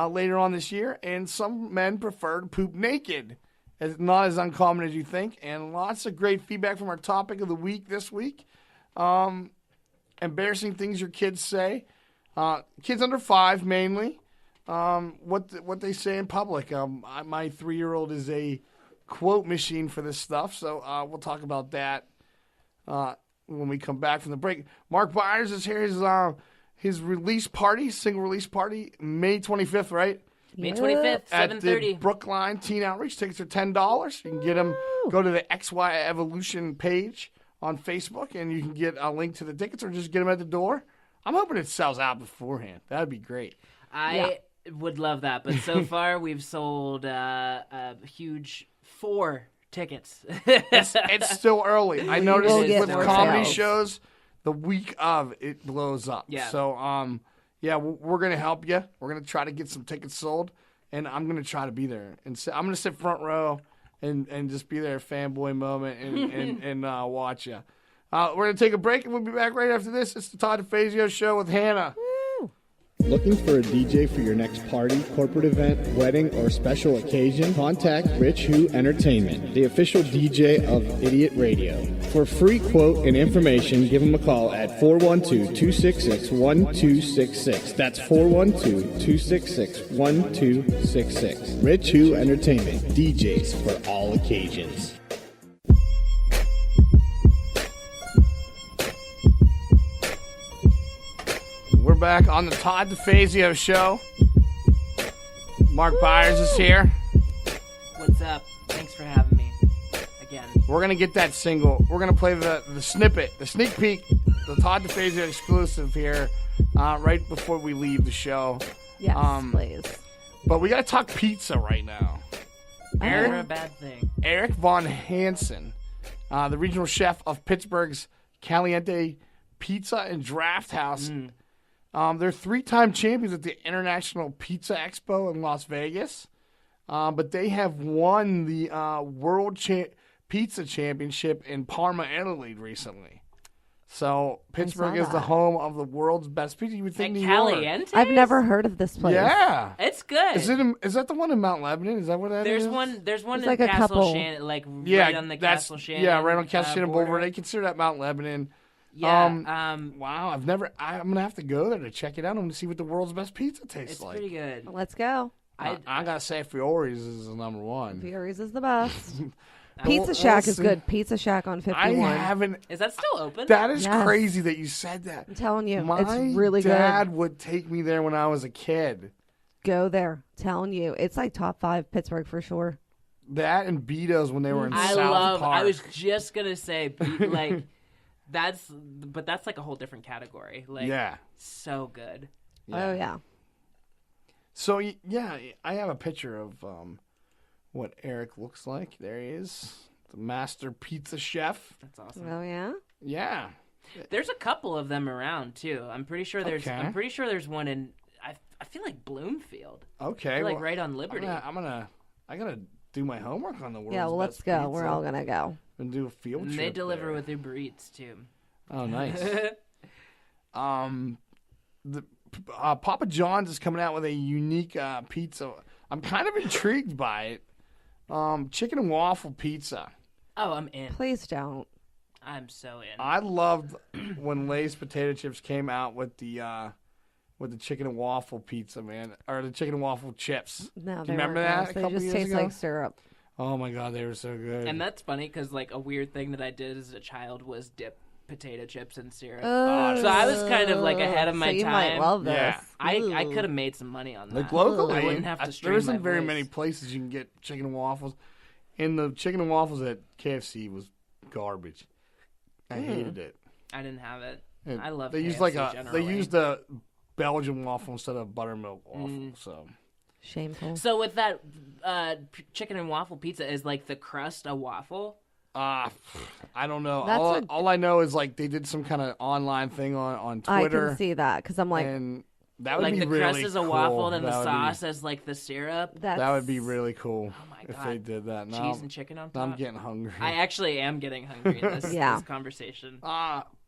later on this year, and some men prefer to poop naked. It's not as uncommon as you think, and lots of great feedback from our topic of the week this week. Embarrassing things your kids say. Kids under 5 mainly. What they say in public. My 3-year-old is a quote machine for this stuff, so we'll talk about that when we come back from the break. Mark Byars is here. His release party, single release party, May 25th, right? May 25th, 7:30. At the Brookline Teen Outreach. Tickets are $10. You can get them. Go to the XY Evolution page on Facebook, and you can get a link to the tickets or just get them at the door. I'm hoping it sells out beforehand. That'd be great. I would love that, but so far we've sold a huge 4 tickets. It's still early. I noticed with comedy sales. shows, the week of it blows up. Yeah. So we're gonna help you. We're gonna try to get some tickets sold, and I'm gonna try to be there. And I'm gonna sit front row and just be there, fanboy moment, and watch you. We're gonna take a break, and we'll be back right after this. It's the Todd DeFazio Show with Hannah. Looking for a DJ for your next party, corporate event, wedding, or special occasion? Contact Rich Who Entertainment, the official DJ of Idiot Radio. For a free quote and information, give them a call at 412-266-1266. That's 412-266-1266. Rich Who Entertainment, DJs for all occasions. We're back on the Todd DeFazio Show. Mark Byars is here. What's up? Thanks for having me again. We're going to get that single. We're going to play the snippet, the sneak peek, the Todd DeFazio exclusive here right before we leave the show. Yes, please. But we got to talk pizza right now. Never a bad thing. Eric Von Hansen, the regional chef of Pittsburgh's Caliente Pizza and Draft House. They're 3-time champions at the International Pizza Expo in Las Vegas. But they have won the World Pizza Championship in Parma, Italy recently. So Pittsburgh is the home of the world's best pizza. You would think New York. Caliente? I've never heard of this place. Yeah. It's good. Is that the one in Mount Lebanon? Is that what that There's is? one There's in like a Castle couple. Shannon, right on the Castle Shannon. Yeah, right on Castle Shannon border. Boulevard. They consider that Mount Lebanon. Yeah. Wow, I'm gonna have to go there to check it out. I'm gonna see what the world's best pizza tastes It's like. pretty good. Let's go. I gotta say, Fiore's is the number one. Fiore's is the best. Well, Pizza Shack is see. good. Pizza Shack on 51. I haven't. Is that still open? That is Yes. crazy that you said that. I'm telling you, My it's really dad good. would take me there when I was a kid. Go there. Telling you, it's like top 5 Pittsburgh for sure. That and Beato's when they were in South Park. I was just gonna say, like, that's like a whole different category. Like, Yeah. so good. Yeah. Oh yeah. So yeah, I have a picture of what Eric looks like. There he is, the master pizza chef. That's awesome. Oh yeah. Yeah. There's a couple of them around too. I'm pretty sure there's. Okay. I'm pretty sure there's one in. I feel like Bloomfield. Okay. Like right on Liberty. I gotta do my homework on the world's Yeah. Well, let's best go. pizza We're all gonna go. and do a field And trip. they deliver there. with Uber Eats too. Oh, nice. Papa John's is coming out with a unique pizza. I'm kind of intrigued by it. Chicken and waffle pizza. Oh, I'm in. Please don't. I'm so in. I loved when Lay's potato chips came out with the chicken and waffle pizza, man, or the chicken and waffle chips. No, Do you remember that? A They couple just years taste ago? like syrup. Oh my god, they were so good. And that's funny because like a weird thing that I did as a child was dip potato chips in syrup. Oh, so I was kind of like ahead of my so you time. might love this. Yeah. I could have made some money on that. Like locally, I wouldn't have to stream there isn't my very voice. many places you can get chicken and waffles. And the chicken and waffles at KFC was garbage. I hated it. I didn't have it. And I love. They KFC used they generally. used the Belgian waffle instead of buttermilk waffle. So Shameful. So with that chicken and waffle pizza, is like the crust a waffle? I don't know. That's All I know is like they did some kind of online thing on Twitter. I can see that because I'm like, and that would Like be the really crust is a cool. waffle, then the That would sauce is like the syrup. That would be really cool Oh my if God. they did that. Now, Cheese and chicken on now I'm top. getting hungry. I actually am getting hungry in this, Yeah. this conversation.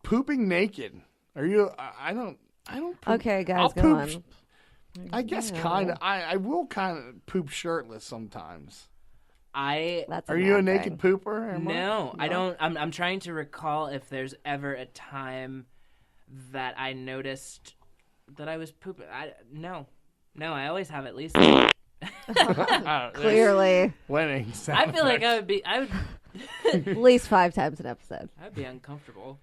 Pooping naked. Are you? I don't. Poop. okay, guys, I'll go poop. on. I guess kind of. I will kind of poop shirtless sometimes. That's Are you a bad naked thing. pooper? Emma? No, I don't. I'm trying to recall if there's ever a time that I noticed that I was pooping. No, I always have at least. Clearly. Winning. I feel like I would. At least 5 times an episode. I'd be uncomfortable.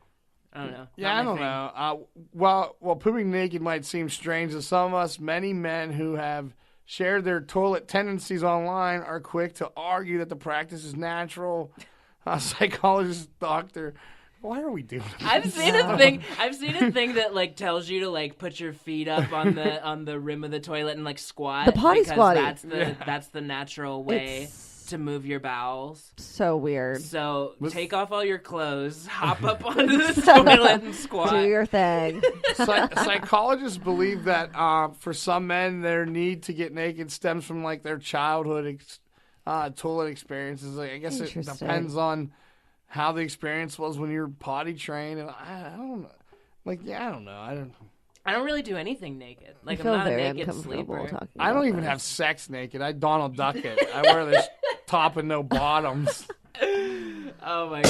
I don't know. Yeah, I don't know. While pooping naked might seem strange to some of us, many men who have shared their toilet tendencies online are quick to argue that the practice is natural. Psychologist, doctor, why are we doing this? I've seen a thing that like tells you to like put your feet up on the rim of the toilet and like squat. The potty because squatty. That's the natural way to move your bowels. So weird. So take off all your clothes, hop up onto the toilet and squat. Do your thing. Psychologists believe that for some men, their need to get naked stems from like their childhood toilet experiences. Like, I guess it depends on how the experience was when you're potty trained, and I don't know. Like, yeah, I don't know. I don't really do anything naked. Like, I feel I'm not a very naked uncomfortable sleeper. talking I don't about even this. have sex naked. I Donald Duck it. I wear this top and no bottoms. Oh my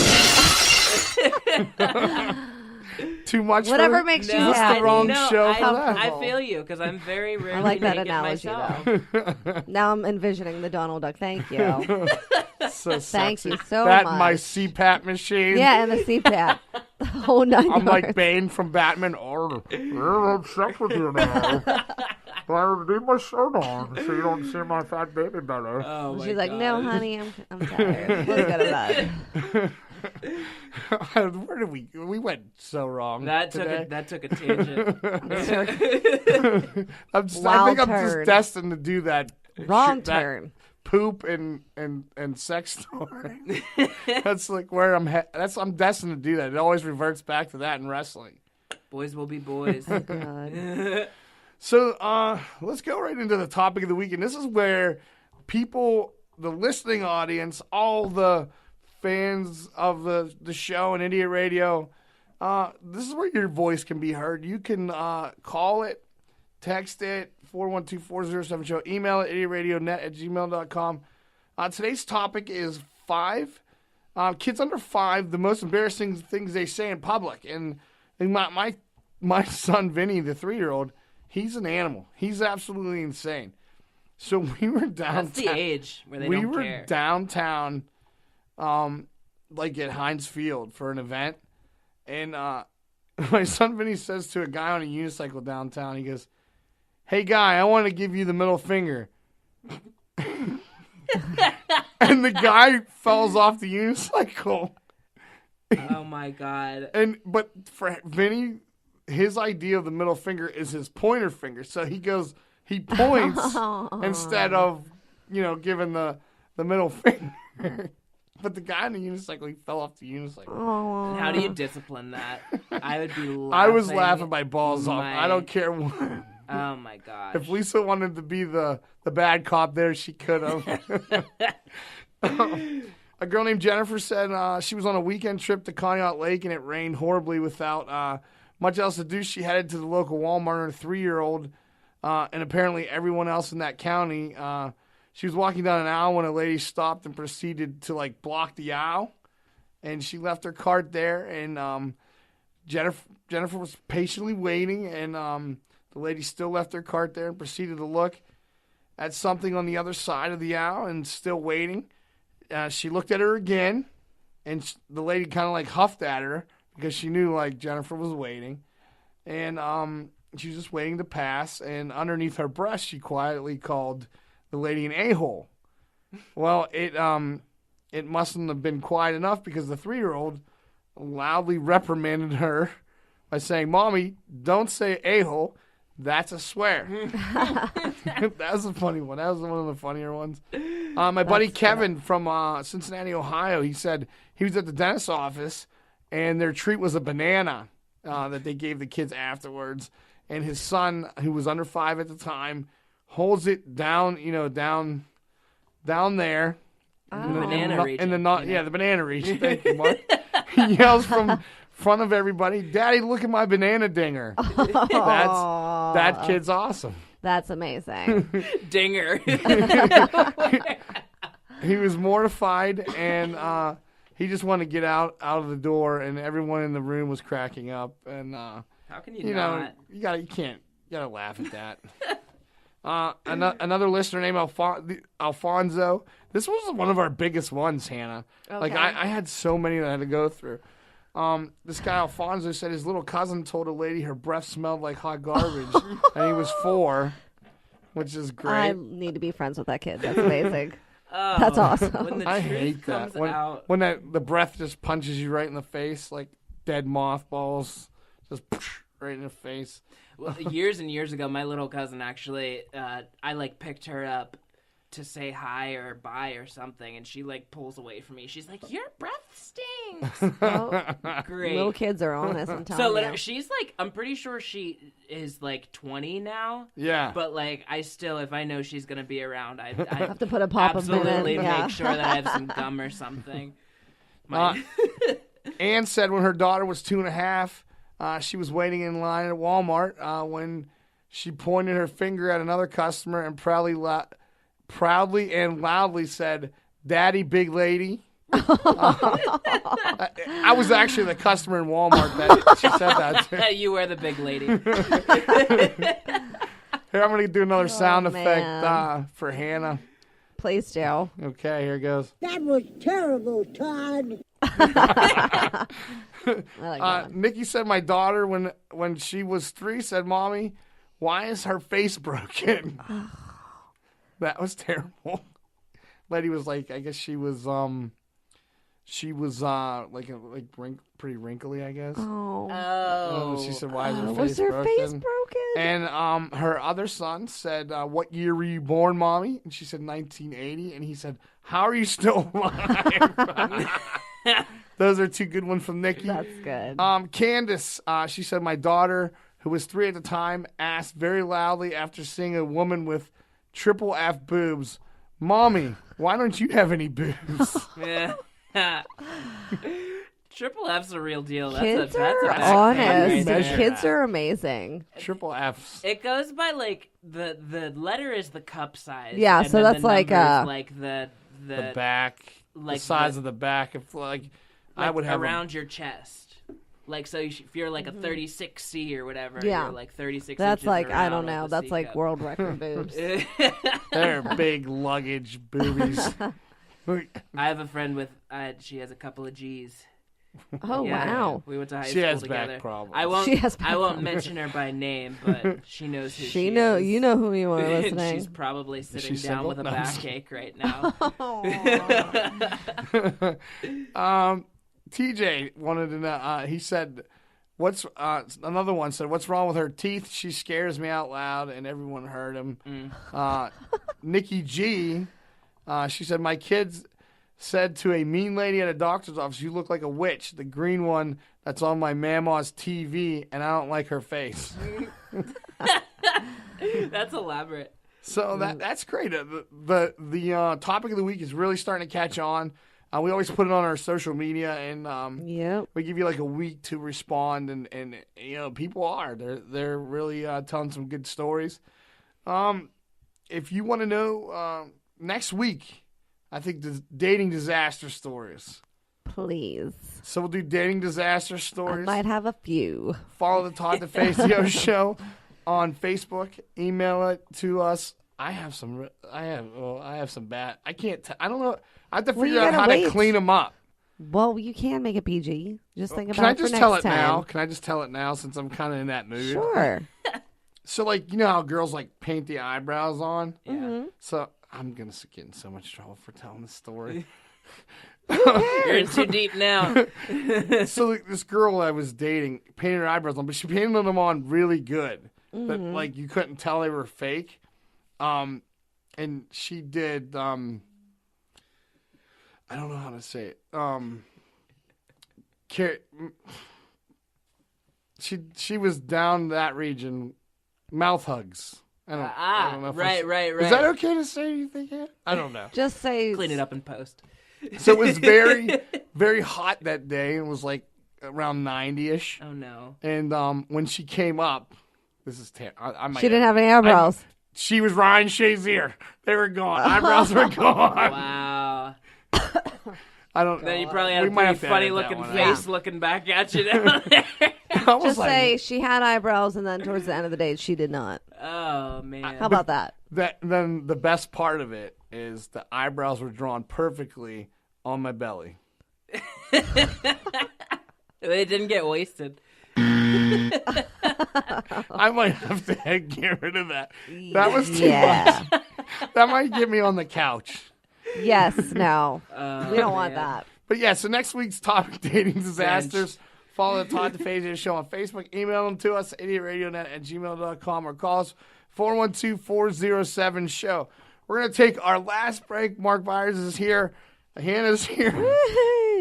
god. Too much. Whatever makes you happy. The wrong show for that. I feel you because I'm very rarely I like that naked analogy, myself. though. Now I'm envisioning the Donald Duck. Thank you. So Thank sexy. you so that much. My CPAP machine. Yeah, and the CPAP. The whole 9 I'm like yards. Bane from Batman. Oh, I have sex with you now. I leave my shirt on so you don't see my fat baby better. Oh my She's like, God. no, honey, I'm tired. Let's go to bed. Where did we went so wrong? That took a tangent. I Wild think I'm turn. just destined to do that. Wrong that turn. Poop and sex story. That's like where I'm. I'm destined to do that. It always reverts back to that in wrestling. Boys will be boys. Oh, God. So let's go right into the topic of the week, and this is where people, the listening audience, all the fans of the show and Idiot Radio, this is where your voice can be heard. You can call it, text it, 412-407-SHOW, email it, idiotradionet@gmail.com. Today's topic is 5 kids under 5, the most embarrassing things they say in public. And my son Vinny, the 3-year-old, he's an animal. He's absolutely insane. So we were downtown. That's the age where they don't care. We were downtown, like at Heinz Field for an event. And my son Vinny says to a guy on a unicycle downtown, he goes, "Hey, guy, I want to give you the middle finger." And the guy falls off the unicycle. Oh, my God. But for Vinny, his idea of the middle finger is his pointer finger. So he points instead of, giving the middle finger. But the guy on the unicycle, he fell off the unicycle. How do you discipline that? I would be laughing. I was laughing my balls off. I don't care what. Oh, my gosh. If Lisa wanted to be the bad cop there, she could have. A girl named Jennifer said she was on a weekend trip to Conneaut Lake and it rained horribly without much else to do. She headed to the local Walmart, her 3-year-old, and apparently everyone else in that county. She was walking down an aisle when a lady stopped and proceeded to block the aisle, and she left her cart there. And Jennifer was patiently waiting, and the lady still left her cart there and proceeded to look at something on the other side of the aisle and still waiting. She looked at her again, and the lady kind of huffed at her because she knew Jennifer was waiting, and she was just waiting to pass. And underneath her breath, she quietly called the lady an a-hole. Well, it mustn't have been quiet enough because the 3-year-old loudly reprimanded her by saying, "Mommy, don't say a-hole. That's a swear." That was a funny one. That was one of the funnier ones. My buddy Kevin from Cincinnati, Ohio, he said he was at the dentist's office and their treat was a banana that they gave the kids afterwards. And his son, who was under 5 at the time, holds it down, down there. Banana region. The banana region. Thank you, Mark. He yells from front of everybody, "Daddy, look at my banana dinger." That kid's awesome. That's amazing. Dinger. He was mortified, and he just wanted to get out of the door, and everyone in the room was cracking up. And how can you not? You gotta laugh at that. Another listener named Alfonso. This was one of our biggest ones, Hannah. Okay. Like I had so many that I had to go through. This guy Alfonso said his little cousin told a lady her breath smelled like hot garbage, and he was 4, which is great. I need to be friends with that kid. That's amazing. That's awesome. When the I truth hate comes that. out, When the breath just punches you right in the face, like dead mothballs, just right in the face. well, years and years ago, my little cousin actually, I like picked her up to say hi or bye or something, and she like pulls away from me. She's like, "Your breath stinks." Oh, Great. little kids are honest. I'm telling So you. literally, she's like, I'm pretty sure she is like 20 now. Yeah. But like, I still, if I know she's gonna be around, I have to put a pop of them in. absolutely Yeah. make sure that I have some gum or something. Anne said when her daughter was 2.5, she was waiting in line at Walmart when she pointed her finger at another customer and proudly and loudly said, "Daddy, big lady." I was actually the customer in Walmart that she said that to. You were the big lady. Here, I'm going to do another sound man. effect for Hannah. Please do. Okay, here goes. That was terrible, Todd. I like that one. Nikki said my daughter, when she was 3, said, "Mommy, why is her face broken?" That was terrible. Lady was like, I guess she was pretty wrinkly, I guess. Oh. She said, "Why is her face was her broken?" face broken? And her other son said, "What year were you born, Mommy?" And she said 1980. And he said, "How are you still alive?" Those are 2 good ones from Nikki. That's good. Candace, she said, my daughter, who was 3 at the time, asked very loudly after seeing a woman with triple F boobs, "Mommy, why don't you have any boobs?" Yeah. Triple F's a real deal. Kids That's a are bad honest. thing right The there. kids are amazing. Triple F's. It goes by like the letter is the cup size. Yeah, and so then that's the like, number is like the back, like the size the- of the back. If I would have around your chest. Like so, if you're like a 36C or whatever, Yeah. you're like 36. That's inches like, I around don't like know. the That's C like cup. world record boobs. They're big luggage boobies. I have a friend with she has a couple of G's. Oh, Yeah, wow. we went to high She school has together. back problems. I won't. She has back I won't problems. mention her by name, but she knows who she You is. know who you are And listening. she's probably sitting she down single? with a No, I'm just backache right now. TJ wanted to know. He said, "What's another one said? What's wrong with her teeth? She scares me out loud," and everyone heard him. Nikki G, she said, "My kids said to a mean lady at a doctor's office, 'You look like a witch, the green one that's on my mama's TV, and I don't like her face.'" That's elaborate. So that's great. The topic of the week is really starting to catch on. We always put it on our social media, and Yep. we give you like a week to respond. And you know, people they're really telling some good stories. If you want to know, next week, I think the dating disaster stories. Please. So we'll do dating disaster I stories. might have a few. Follow the Todd DeFazio Show on Facebook. Email it to us. I have some bad. I can't. I don't know. I have to Well, you figure out gotta how wait. to clean them up. Well, you can make it PG. Just think Can about I it for just next tell it time. now? Can I just tell it now since I'm kind of in that mood? Sure. So, like, you know how girls like paint the eyebrows on? Mhm. So I'm gonna get in so much trouble for telling this story. You're in too deep now. So like, this girl I was dating painted her eyebrows on, but she painted them on really good. But like you couldn't tell they were fake. And she did I don't know how to say it. She was down that region, mouth hugs. I don't know if right. Is that okay to say? You think? I don't know. Just say. Clean it up in post. So it was very, very hot that day. It was like around 90-ish. Oh no. And when she came up, this is terrible. I might She didn't have any eyebrows. She was Ryan Shazier. They were gone. Eyebrows were gone. Wow. I don't know. Then you probably had We a might pretty have to funny edit that looking one face out. looking back at you down there. I was Just like, say she had eyebrows, and then towards the end of the day, she did not. Oh, man. How about that? then the best part of it is the eyebrows were drawn perfectly on my belly. They didn't get wasted. I might have to get rid of that. That was too much. That might get me on the couch. Yes, no. We don't want man. that. But yeah, so next week's topic, dating disasters. Follow the Todd DeFazio Show on Facebook. Email them to us, idiotradionet@gmail.com, or call us 412-407-SHOW. We're going to take our last break. Mark Byars is here. Hannah's here.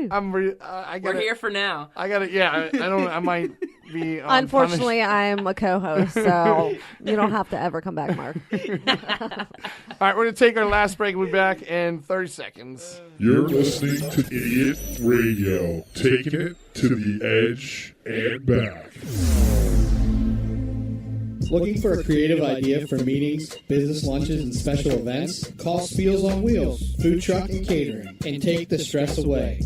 We're here for now. I got it. Yeah, I might be. Unfortunately, I'm a co-host, so you don't have to ever come back, Mark. All right, we're going to take our last break. We'll be back in 30 seconds. You're listening to Idiot Radio, taking it to the edge and back. Looking for a creative idea for meetings, business lunches, and special events? Call Spiels on Wheels, food truck and catering, and take the stress away.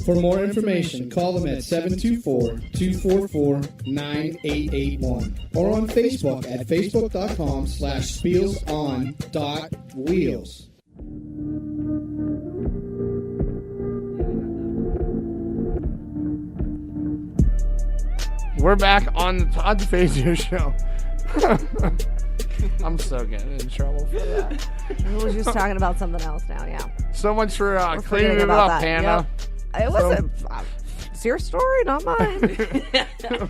For more information, call them at 724-244-9881 or on Facebook at facebook.com/spielson.wheels. We're back on the Todd DeFazio Show. I'm so getting in trouble for that. We're just talking about something else now, yeah. So much for We're cleaning forgetting it about up, that. Hannah. Yep. It wasn't. It's your story, not mine.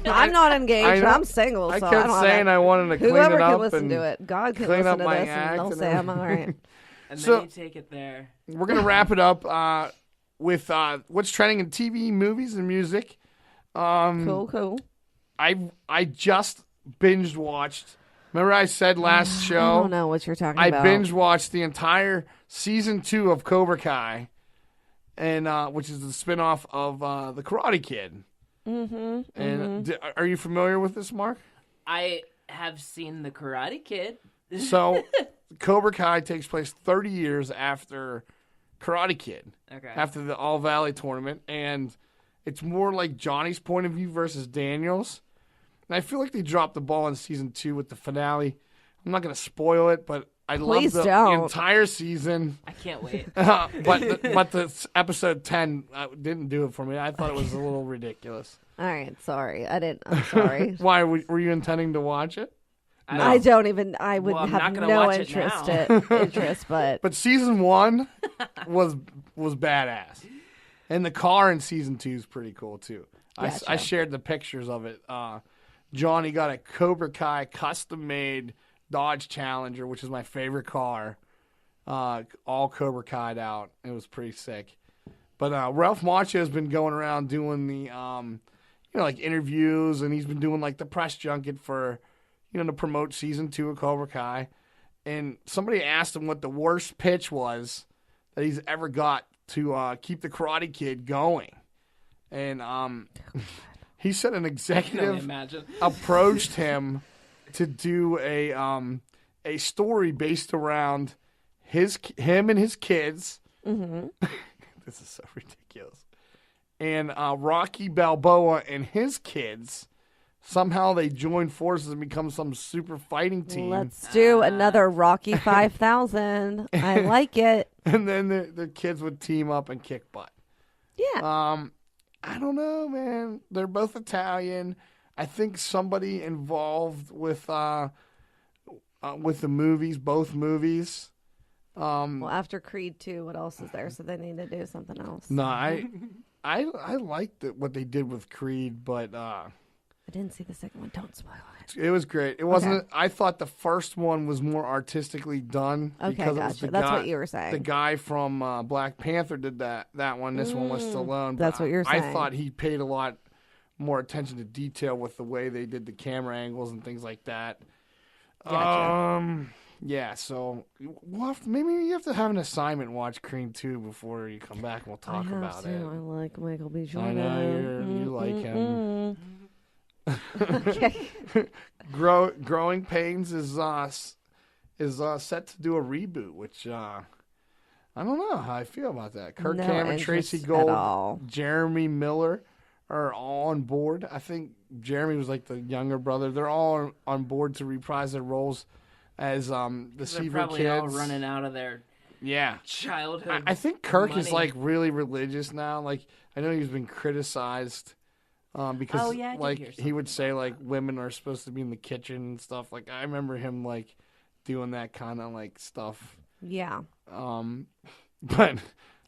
I'm not engaged. I'm single. I so kept I don't saying I wanted to clean Whoever it up can listen and to it. God can clean listen up to my this, act and they'll and say I'm all right. And So- then you take it there. We're going to wrap it up with what's trending in TV, movies, and music. Cool. I just binge watched. Remember I said last show? I don't know what you're talking I about. binge watched the entire season 2 of Cobra Kai, and which is the spinoff of the Karate Kid. Mm-hmm. And are you familiar with this, Mark? I have seen The Karate Kid. So Cobra Kai takes place 30 years after Karate Kid. Okay. After the All Valley tournament, and it's more like Johnny's point of view versus Daniel's. And I feel like they dropped the ball in season 2 with the finale. I'm not going to spoil it, but I love the entire season. I can't wait. but the episode 10 didn't do it for me. I thought it was a little ridiculous. All right, sorry. I'm sorry. Why? Were you intending to watch it? No. I don't even. I would Well, I'm have not gonna no watch it interest. now. But But season 1 was badass, and the car in season 2 is pretty cool too. Gotcha. I shared the pictures of it. Johnny got a Cobra Kai custom-made Dodge Challenger, which is my favorite car. All Cobra Kai'd out. It was pretty sick. But Ralph Macchio has been going around doing the, like interviews, and he's been doing like the press junket for, to promote season 2 of Cobra Kai. And somebody asked him what the worst pitch was that he's ever got to keep the Karate Kid going. And he said an executive approached him to do a story based around him and his kids. Mm-hmm. This is so ridiculous. And Rocky Balboa and his kids, somehow they join forces and become some super fighting team. let's do another Rocky 5000. I like it. And then the kids would team up and kick butt. Yeah. I don't know, man. They're both Italian. I think somebody involved with the movies, both movies. Well, after Creed 2, what else is there? So they need to do something else. No, I liked what they did with Creed, but I didn't see the second one. Don't spoil it. it was great. It wasn't. I thought the first one was more artistically done. Okay, because gotcha. it was the That's guy, what you were saying. The guy from Black Panther did that one. This one was Stallone. That's what you're saying. I thought he paid a lot more attention to detail with the way they did the camera angles and things like that. Gotcha. Yeah, so maybe you have to have an assignment, watch Creed 2 before you come back and we'll talk about it. I like Michael B. I Jordan. know you like him. Okay. Growing Pains is set to do a reboot, which I don't know how I feel about that. Kirk No Cameron, Tracy interest at Gold, all. Jeremy Miller are all on board. I think Jeremy was like the younger brother. They're all on board to reprise their roles as the They're Seaver probably kids. all running out of their childhood. I think Kirk is money. like really religious now. Like I know he's been criticized because I did like hear he would say like women are supposed to be in the kitchen and stuff. Like I remember him like doing that kind of like stuff. Yeah. But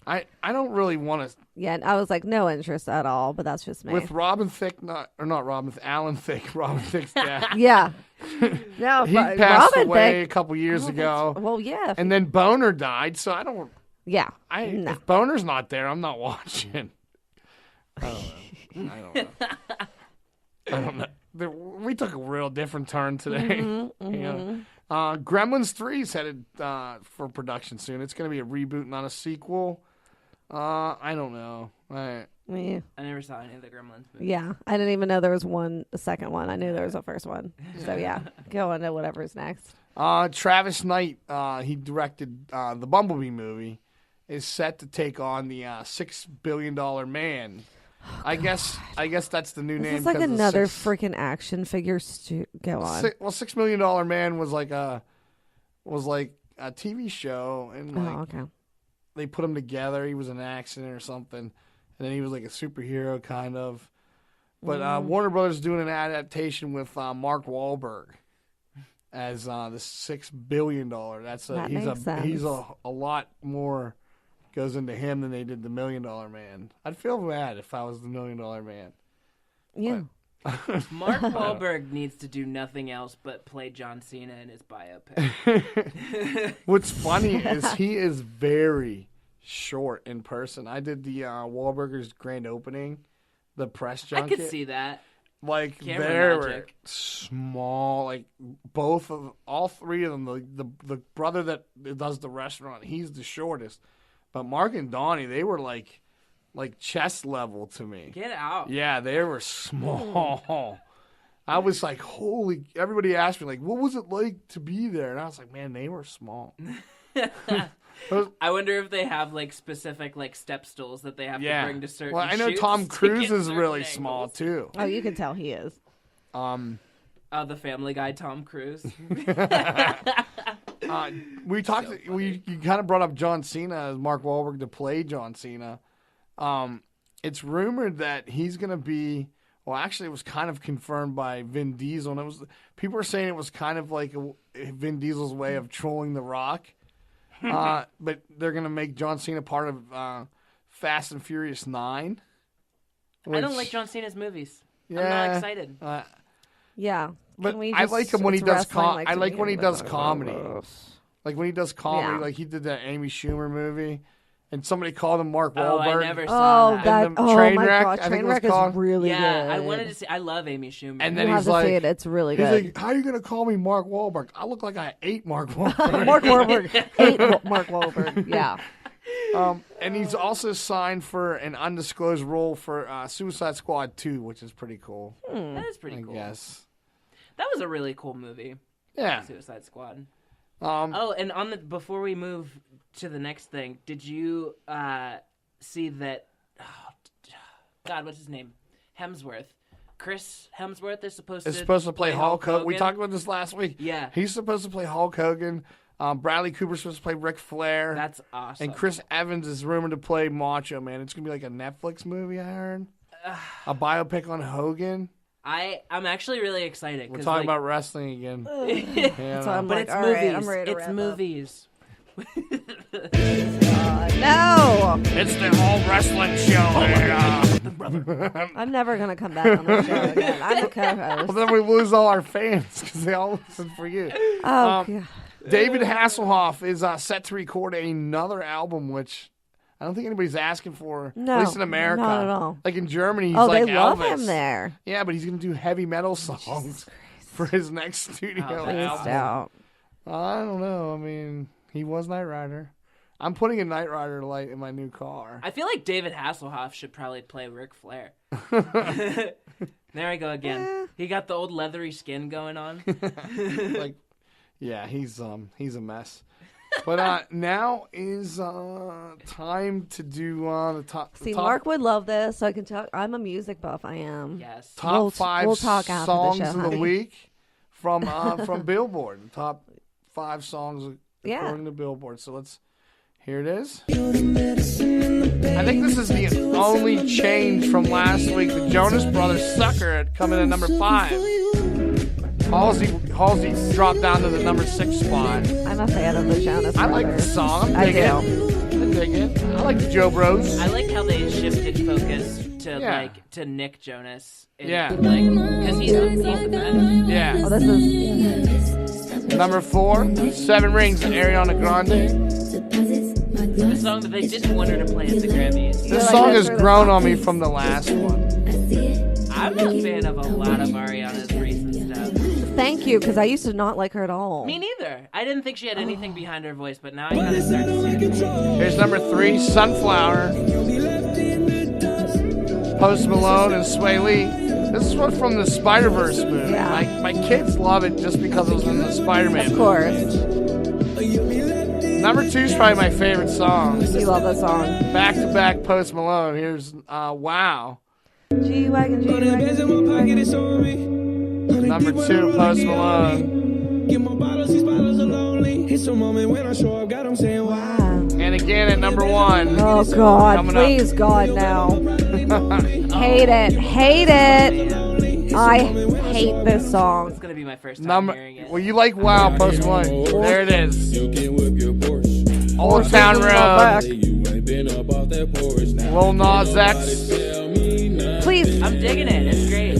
I don't really want to. Yeah, I was like, no interest at all, but that's just me. With Robin Thicke, Alan Thicke, Robin Thicke's dad. Yeah. No, he but passed Robin away Thicke- a couple years ago. Well, yeah. And then Boner died, so I don't. Yeah. If Boner's not there, I'm not watching. I don't know. We took a real different turn today. You know? Gremlins 3 is headed for production soon. It's going to be a reboot, not a sequel. I don't know. Yeah. I never saw any of the Gremlins movies. Yeah, I didn't even know there was a second one. I knew there was a first one. So yeah, go on to whatever's next. Travis Knight, he directed the Bumblebee movie, is set to take on the $6 billion man. I guess that's the new This name. is like 'cause the another six- freaking action figure. Go on. $6 million man was like a TV show, and like okay. they put him together. He was in an accident or something, and then he was like a superhero kind of. But Warner Brothers is doing an adaptation with Mark Wahlberg as the $6 billion. He's a lot more goes into him than they did the $1 Million Man. I'd feel bad if I was the $1 Million Man. Yeah. Mark Wahlberg needs to do nothing else but play John Cena in his biopic. What's funny is he is very short in person. I did the Wahlburgers grand opening, the press I junket. could see that. Like Camera they're magic. small. Like all three of them. The brother that does the restaurant, he's the shortest. But Mark and Donnie, they were like chest level to me. Get out. Yeah, they were small. I was like, holy. Everybody asked me like, what was it like to be there? And I was like, man, they were small. I wonder if they have like specific like step stools that they have to bring to certain. Well, I know shoots Tom to Cruise get is certain really angles. small too. Oh, you can tell he is. The Family Guy Tom Cruise. We talked. You kind of brought up John Cena as Mark Wahlberg to play John Cena. It's rumored that he's going to be. Well, actually, it was kind of confirmed by Vin Diesel, and people were saying it was kind of like Vin Diesel's way of trolling The Rock. But they're going to make John Cena part of Fast and Furious 9. I don't like John Cena's movies. Yeah, I'm not excited. Yeah. But Can we I like him when he it's does wrestling, I like when he does comedy. Yeah. Like when he does comedy, like he did that Amy Schumer movie, and somebody called him Mark Wahlberg. Oh, I never saw that. And the Trainwreck, God, I think it Trainwreck was called. is really good. I wanted to see. I love Amy Schumer. And then You have he's to like, see it. It's really he's good. like, how are you gonna call me Mark Wahlberg? I look like I ate Mark Wahlberg. Mark Wahlberg ate Mark Wahlberg. Yeah. And he's also signed for an undisclosed role for Suicide Squad 2, which is pretty cool. That is pretty I cool. guess. That was a really cool movie. Yeah. Suicide Squad. Oh, and before we move to the next thing, did you see that? God, what's his name? Hemsworth. Chris Hemsworth is supposed to play Hulk Hogan. We talked about this last week. Yeah. He's supposed to play Hulk Hogan. Bradley Cooper's supposed to play Ric Flair. That's awesome. And Chris Evans is rumored to play Macho Man. It's going to be like a Netflix movie, I heard. A biopic on Hogan. I'm actually really excited. We're talking about wrestling again. Yeah, So I'm but like, it's all movies. right, I'm ready to It's wrap movies. No! It's the whole wrestling show. I'm never going to come back on the show again. I'm the co-host. Well, then we lose all our fans because they all listen for you. Oh, God. David Hasselhoff is set to record another album, which I don't think anybody's asking for. No, at least in America. not at all. Like in Germany, he's Oh, like they love Elvis. him there. Yeah, but he's going to do heavy metal songs for his next studio Pleased album. out. I don't know. I mean, he was Knight Rider. I'm putting a Knight Rider light in my new car. I feel like David Hasselhoff should probably play Ric Flair. There I go again. He got the old leathery skin going on. Like, yeah, he's a mess. But now is time to do the top. See, top, Mark would love this, so I can talk. I'm a music buff. I am. Yes. top five we'll talk after songs the show, of the honey. week from Billboard. The top 5 songs Yeah. according to Billboard. So here it is. I think this is the only change from last week. The Jonas Brothers Sucker coming in number 5. Halsey dropped down to the number 6 spot. I'm a fan of the Jonas Brothers. I like the song. I do. I dig it. I like the Joe Bros. I like how they shifted focus to Yeah. to Nick Jonas. Yeah. Because he's the man. Yeah. Oh, this is. Number 4, 7 Rings, Ariana Grande. The song that they didn't want her to play at the Grammys. This song has grown on me from the last one. I'm a fan of a lot of Ariana's recent stuff. Thank you, because I used to not like her at all. Me neither. I didn't think she had anything behind her voice, but now I kind of start to see it. Here's number 3, Sunflower. Post Malone and Sway Lee. This is one from the Spider-Verse movie. Yeah. My kids love it just because it was in the Spider-Man Of course. Number 2 is probably my favorite song. You love that song. Back to back Post Malone. Here's Wow. G-Wagon, G-Wagon, G-Wagon. Number 2, Post Malone. Wow. And again at number 1. Oh, God. Coming up. Please, God, no. Hate it. Hate it. I hate this song. It's going to be my first time hearing it. Well, you like Wow, Post Malone. There it is. Old Town Road. Lil Nas X. Please. I'm digging it. It's great.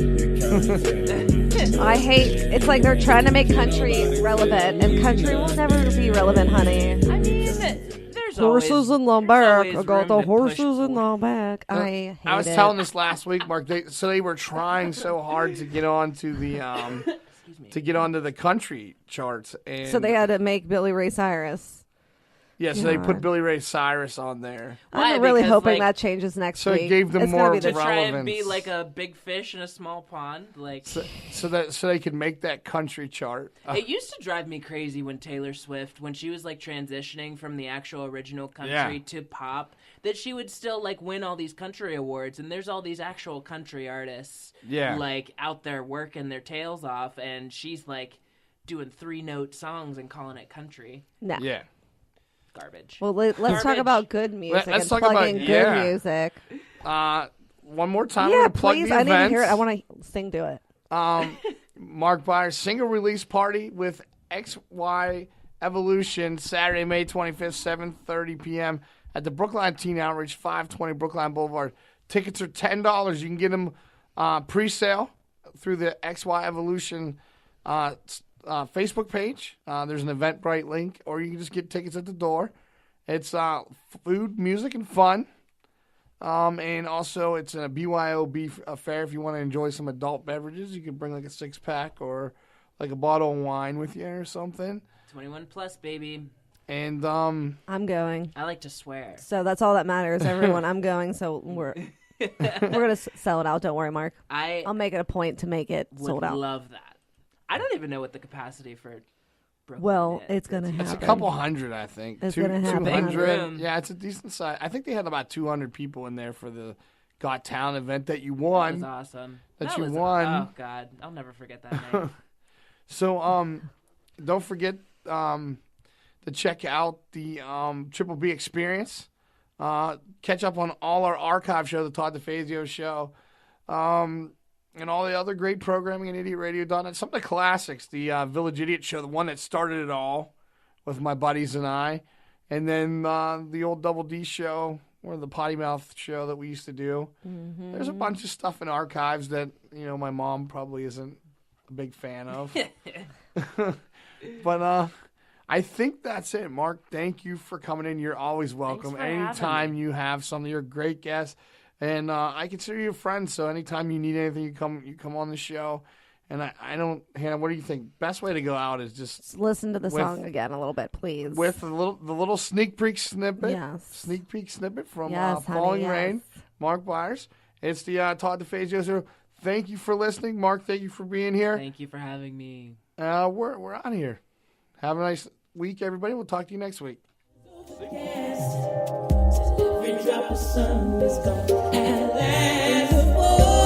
I hate. It's like they're trying to make country relevant, and country will never be relevant, honey. I mean, there's Horses in the back. I got the room to push horses in the back. I hate I was it. telling this last week, Mark. They were trying so hard to get onto the onto the country charts, and So they had to make Billy Ray Cyrus. yeah, so they put Billy Ray Cyrus on there. Why? I'm really Because, hoping like, that changes next so week. it gave them It's gonna more be the to try and relevance. be like a big fish in a small pond. Like So they could make that country chart. it used to drive me crazy when Taylor Swift, when she was like transitioning from the actual original country to pop, that she would still like win all these country awards, and there's all these actual country artists like out there working their tails off, and she's like doing 3-note songs and calling it country. No. Yeah. Garbage. Well, let's talk about good music Let's and talk plugging about- good music. One more time, I'm Yeah, gonna plug please. the I need to events. hear it. I want to sing to it. Mark Byars single release party with XY Evolution Saturday, May 25th, 7:30 p.m. at the Brookline Teen Outreach, 520 Brookline Boulevard. Tickets are $10. You can get them pre-sale through the XY Evolution Facebook page. There's an Eventbrite link, or you can just get tickets at the door. It's food, music, and fun. And also, it's a BYOB affair. If you want to enjoy some adult beverages, you can bring like a 6-pack or like a bottle of wine with you or something. 21 plus, baby. And I'm going. I like to swear. So that's all that matters, everyone. I'm going. So we're gonna sell it out. Don't worry, Mark. I'll make it a point to make it Would sold out. love that. I don't even know what the capacity for Brooklyn Well, is. it's gonna happen. it's a couple hundred, I think. It's gonna happen. 200. Yeah, it's a decent size. I think they had about 200 people in there for the Got Talent event that you won. That was awesome. That you was, won. Oh God, I'll never forget that night. So, don't forget to check out the Triple B Experience. Catch up on all our archive shows, the Todd DeFazio Show, and all the other great programming at idiotradio.net. Some of the classics, the Village Idiot Show, the one that started it all with my buddies and I, and then the old Double D Show, or the Potty Mouth Show that we used to do. Mm-hmm. There's a bunch of stuff in archives that, my mom probably isn't a big fan of. But I think that's it. Mark, thank you for coming in. You're always welcome. for having Anytime me. you have something, you're a great guest. And I consider you a friend, so anytime you need anything, you come on the show. And I don't, Hannah, what do you think? Best way to go out is just Listen to the with- song again a little bit, please. with the little sneak peek snippet. Yes. Sneak peek snippet from Yes, honey, Falling yes. Rain, Mark Byars. It's the Todd DeFazio Show. Thank you for listening. Mark, thank you for being here. Thank you for having me. We're out of here. Have a nice week, everybody. We'll talk to you next week. Every drop of sun is gone at last.